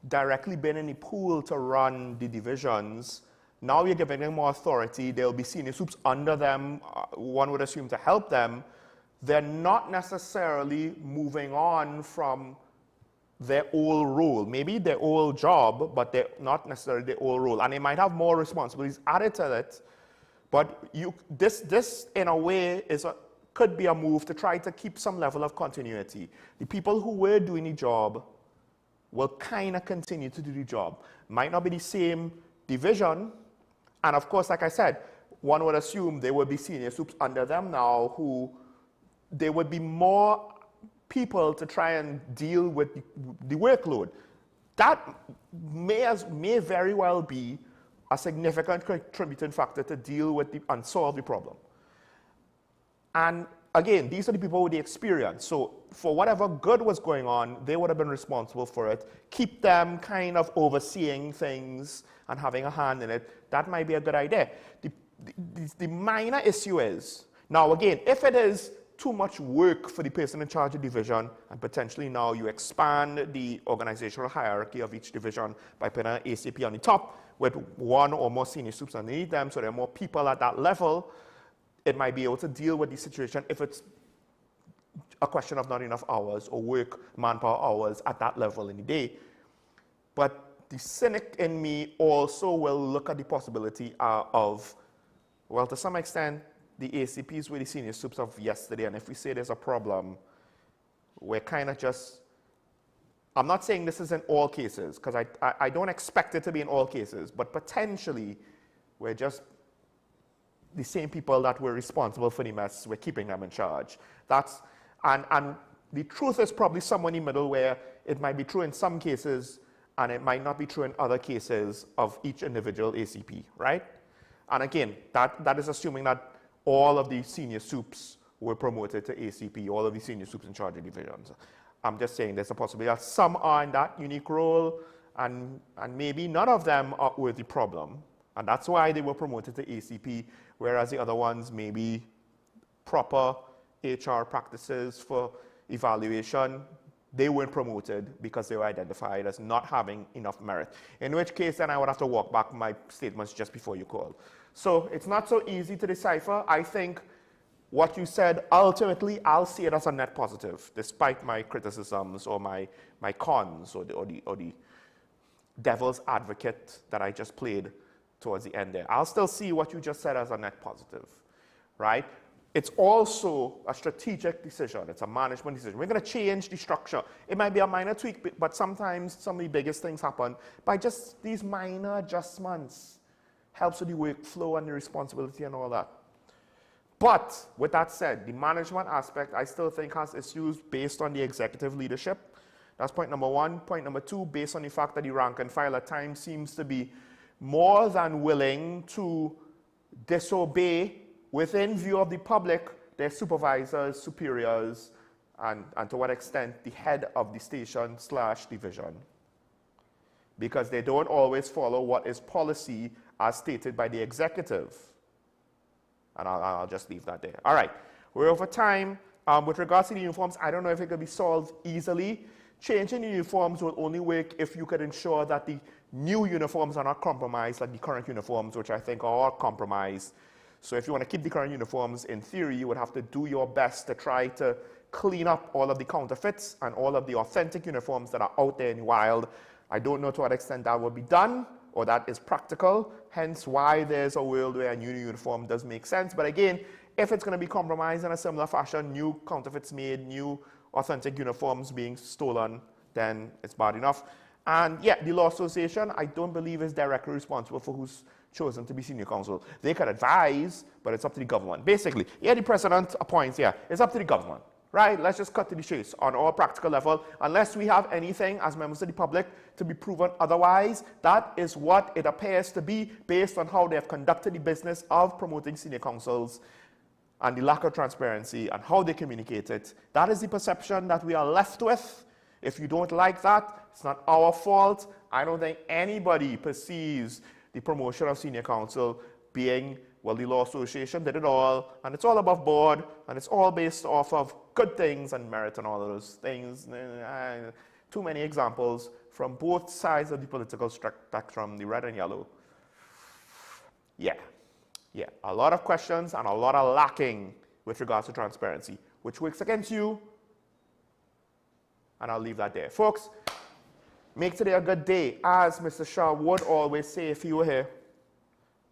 directly been in the pool to run the divisions. Now you're giving them more authority. There'll be senior soups under them, one would assume to help them. They're not necessarily moving on from their old role. Maybe their old job, but they're not necessarily their old role. And they might have more responsibilities added to it. But this in a way, could be a move to try to keep some level of continuity. The people who were doing the job will kind of continue to do the job. Might not be the same division. And of course, like I said, one would assume there will be senior soups under them now who there would be more people to try and deal with the workload. That may very well be a significant contributing factor to deal with and solve the problem. And again, these are the people with the experience. So for whatever good was going on, they would have been responsible for it. Keep them kind of overseeing things and having a hand in it. That might be a good idea. The minor issue is, now again, if it is too much work for the person in charge of division, and potentially now you expand the organizational hierarchy of each division by putting an ACP on the top with one or more senior soups underneath them, so there are more people at that level, it might be able to deal with the situation if it's a question of not enough hours or work, manpower hours at that level in the day. But the cynic in me also will look at the possibility of, well, to some extent, the ACPs were the senior soups of yesterday, and if we say there's a problem, we're kind of just, I'm not saying this is in all cases, because I don't expect it to be in all cases, but potentially we're just the same people that were responsible for the mess, we're keeping them in charge. And the truth is probably somewhere in the middle where it might be true in some cases and it might not be true in other cases of each individual ACP, right? And again, that is assuming that all of the senior soups were promoted to ACP, all of the senior soups in charge of divisions. I'm just saying there's a possibility that some are in that unique role and maybe none of them were the problem. And that's why they were promoted to ACP, whereas the other ones may be proper HR practices for evaluation. They weren't promoted because they were identified as not having enough merit. In which case, then I would have to walk back my statements just before you call. So it's not so easy to decipher. I think what you said, ultimately, I'll see it as a net positive, despite my criticisms or my cons or the devil's advocate that I just played towards the end there. I'll still see what you just said as a net positive, right? It's also a strategic decision. It's a management decision. We're going to change the structure. It might be a minor tweak, but sometimes some of the biggest things happen by just these minor adjustments. Helps with the workflow and the responsibility and all that. But with that said, the management aspect I still think has issues based on the executive leadership. That's point number one. Point number two, based on the fact that the rank and file at times seems to be more than willing to disobey within view of the public, their supervisors, superiors, and to what extent the head of the station / division. Because they don't always follow what is policy as stated by the executive. And I'll just leave that there. All right, we're over time. With regards to the uniforms, I don't know if it could be solved easily. Changing the uniforms will only work if you could ensure that the new uniforms are not compromised like the current uniforms, which I think are all compromised. So if you want to keep the current uniforms, in theory, you would have to do your best to try to clean up all of the counterfeits and all of the authentic uniforms that are out there in the wild. I don't know to what extent that will be done or that is practical, hence why there's a world where a new uniform does make sense. But again, if it's going to be compromised in a similar fashion, new counterfeits made, new authentic uniforms being stolen, then it's bad enough. And yeah, the Law Association, I don't believe is directly responsible for who's chosen to be senior counsel. They could advise, but it's up to the government. Basically, yeah, the president appoints, yeah, it's up to the government, right? Let's just cut to the chase on all practical level. Unless we have anything as members of the public to be proven otherwise, that is what it appears to be based on how they have conducted the business of promoting senior counsels and the lack of transparency and how they communicate it. That is the perception that we are left with. If you don't like that, it's not our fault. I don't think anybody perceives the promotion of senior counsel being, well, the Law Association did it all, and it's all above board, and it's all based off of good things and merit and all of those things. Too many examples from both sides of the political spectrum, the red and yellow. Yeah, a lot of questions and a lot of lacking with regards to transparency, which works against you, and I'll leave that there. Folks, make today a good day, as Mr. Shah would always say if he were here.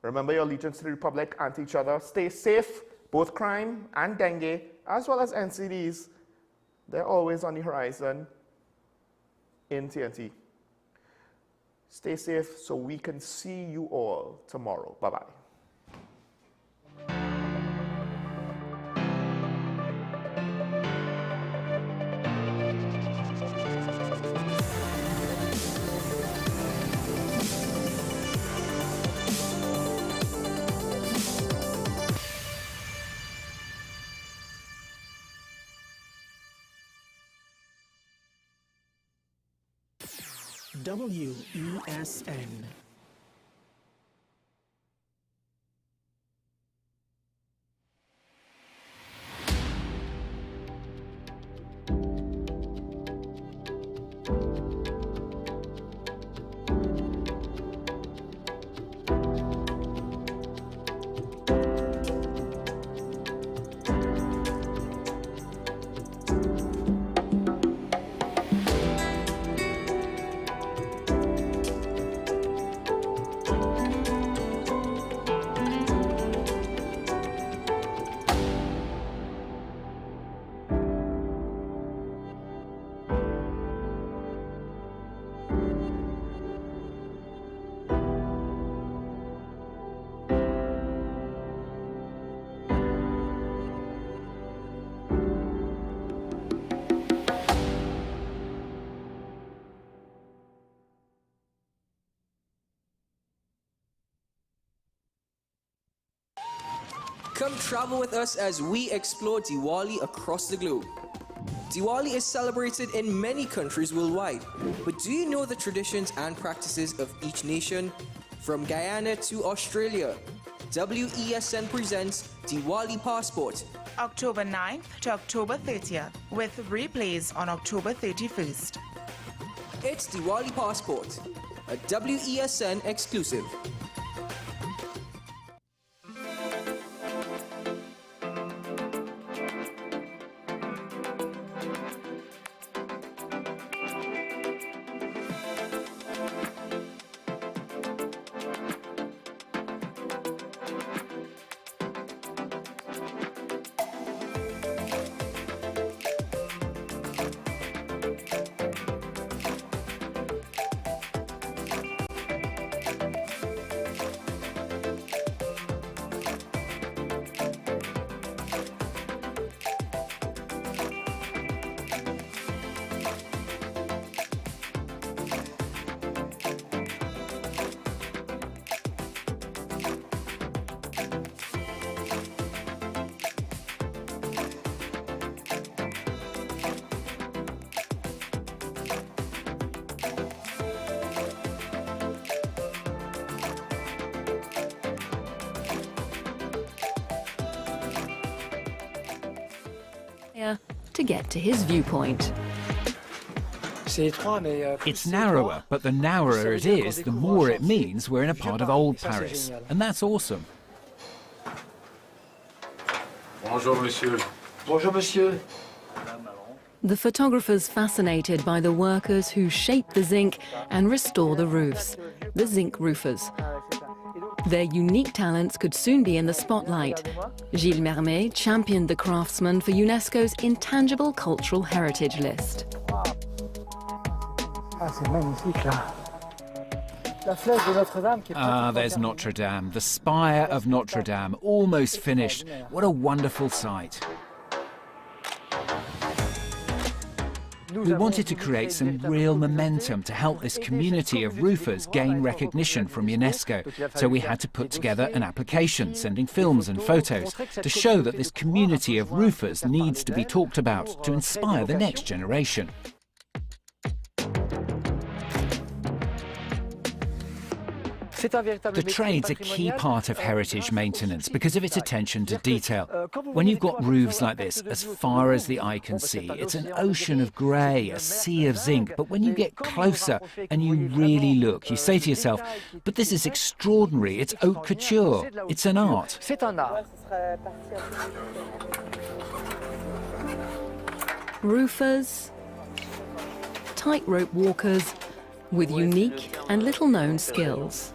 Remember your allegiance to the Republic and to each other. Stay safe, both crime and dengue, as well as NCDs. They're always on the horizon in TNT. Stay safe so we can see you all tomorrow. Bye-bye. WESN. Come travel with us as we explore Diwali across the globe. Diwali is celebrated in many countries worldwide, but do you know the traditions and practices of each nation? From Guyana to Australia, WESN presents Diwali Passport. October 9th to October 30th, with replays on October 31st. It's Diwali Passport, a WESN exclusive. To get to his viewpoint. It's narrower, but the narrower it is, the more it means we're in a part of old Paris. And that's awesome. Bonjour, monsieur. Bonjour, monsieur. The photographer's fascinated by the workers who shape the zinc and restore the roofs, the zinc roofers. Their unique talents could soon be in the spotlight. Gilles Mermet championed the craftsmen for UNESCO's Intangible Cultural Heritage List. There's Notre Dame, the spire of Notre Dame, almost finished. What a wonderful sight. We wanted to create some real momentum to help this community of roofers gain recognition from UNESCO. So we had to put together an application, sending films and photos to show that this community of roofers needs to be talked about to inspire the next generation. The trade's a key part of heritage maintenance because of its attention to detail. When you've got roofs like this, as far as the eye can see, it's an ocean of grey, a sea of zinc. But when you get closer and you really look, you say to yourself, but this is extraordinary, it's haute couture, it's an art. Roofers, tightrope walkers with unique and little-known skills.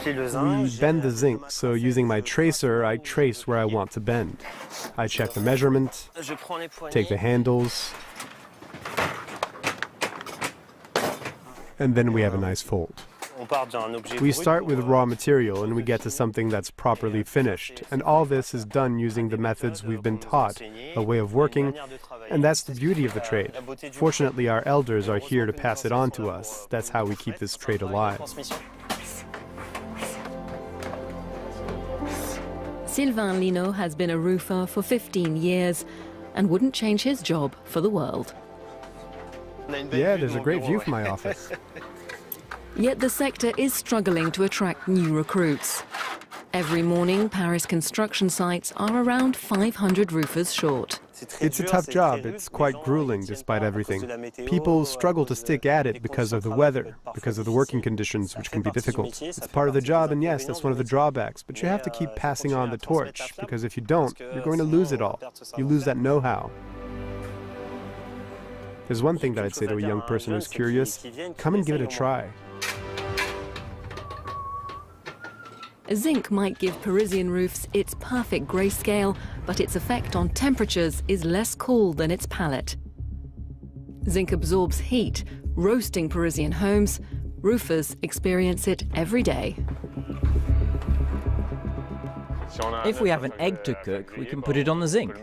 We bend the zinc, so using my tracer, I trace where I want to bend. I check the measurement, take the handles, and then we have a nice fold. We start with raw material and we get to something that's properly finished, and all this is done using the methods we've been taught, a way of working, and that's the beauty of the trade. Fortunately, our elders are here to pass it on to us. That's how we keep this trade alive. Sylvain Lino has been a roofer for 15 years and wouldn't change his job for the world. Yeah, there's a great view from my office. Yet the sector is struggling to attract new recruits. Every morning, Paris construction sites are around 500 roofers short. It's a tough job. It's quite grueling despite everything. People struggle to stick at it because of the weather, because of the working conditions, which can be difficult. It's part of the job, and yes, that's one of the drawbacks. But you have to keep passing on the torch, because if you don't, you're going to lose it all. You lose that know-how. There's one thing that I'd say to a young person who's curious: come and give it a try. Zinc might give Parisian roofs its perfect grayscale, but its effect on temperatures is less cool than its palette. Zinc absorbs heat, roasting Parisian homes. Roofers experience it every day. If we have an egg to cook, we can put it on the zinc.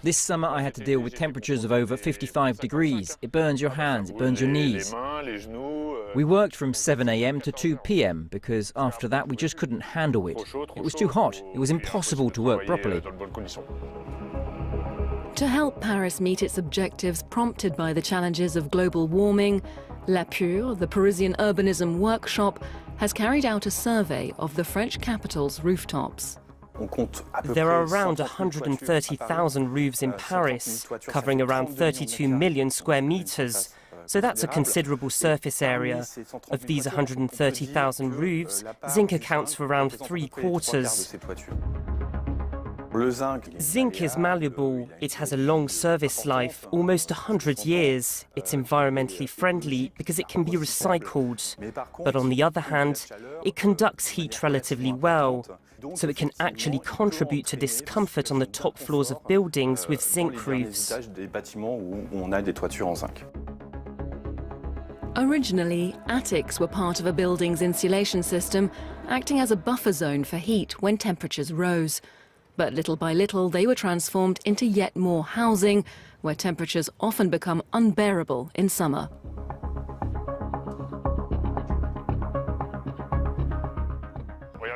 This summer I had to deal with temperatures of over 55 degrees. It burns your hands, it burns your knees. We worked from 7 a.m. to 2 p.m. because after that we just couldn't handle it. It was too hot. It was impossible to work properly. To help Paris meet its objectives prompted by the challenges of global warming, La Pure, the Parisian urbanism workshop, has carried out a survey of the French capital's rooftops. There are around 130,000 roofs in Paris, covering around 32 million square meters. So that's a considerable surface area. Of these 130,000 roofs, zinc accounts for around 3/4. Zinc is malleable, it has a long service life, almost 100 years. It's environmentally friendly because it can be recycled. But on the other hand, it conducts heat relatively well, so it can actually contribute to discomfort on the top floors of buildings with zinc roofs. Originally, attics were part of a building's insulation system, acting as a buffer zone for heat when temperatures rose. But little by little, they were transformed into yet more housing, where temperatures often become unbearable in summer.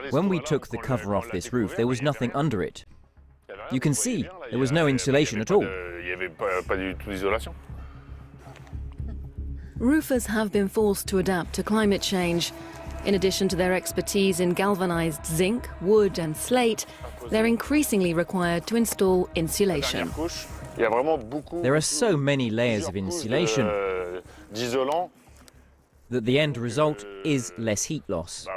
When we took the cover off this roof, there was nothing under it. You can see, there was no insulation at all. Roofers have been forced to adapt to climate change. In addition to their expertise in galvanized zinc, wood and slate, they're increasingly required to install insulation. There are so many layers of insulation that the end result is less heat loss.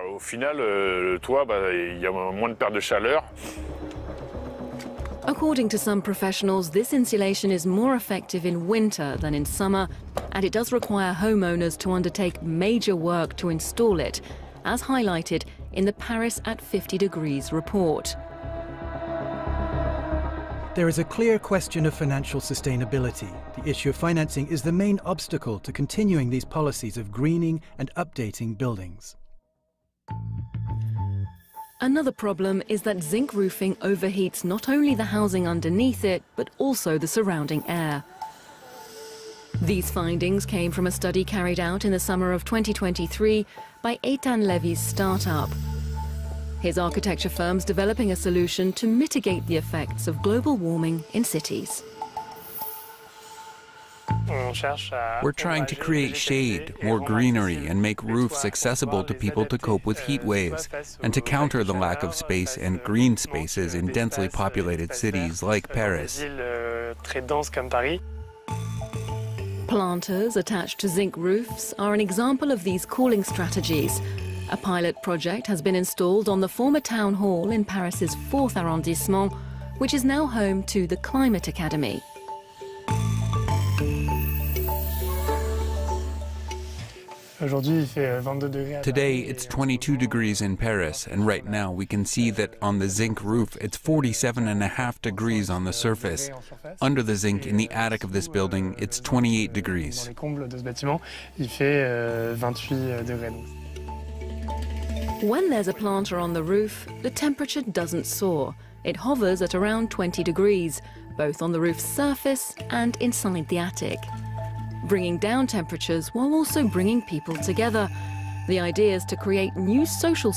According to some professionals, this insulation is more effective in winter than in summer, and it does require homeowners to undertake major work to install it, as highlighted in the Paris at 50 degrees report. There is a clear question of financial sustainability. The issue of financing is the main obstacle to continuing these policies of greening and updating buildings. Another problem is that zinc roofing overheats not only the housing underneath it, but also the surrounding air. These findings came from a study carried out in the summer of 2023 by Eitan Levy's startup. His architecture firm's developing a solution to mitigate the effects of global warming in cities. We're trying to create shade, more greenery, and make roofs accessible to people to cope with heat waves, and to counter the lack of space and green spaces in densely populated cities like Paris. Planters attached to zinc roofs are an example of these cooling strategies. A pilot project has been installed on the former town hall in Paris's 4th arrondissement, which is now home to the Climate Academy. Today it's 22 degrees in Paris, and right now we can see that on the zinc roof it's 47.5 degrees on the surface. Under the zinc in the attic of this building it's 28 degrees. When there's a planter on the roof, the temperature doesn't soar. It hovers at around 20 degrees, both on the roof's surface and inside the attic, bringing down temperatures while also bringing people together. The idea is to create new social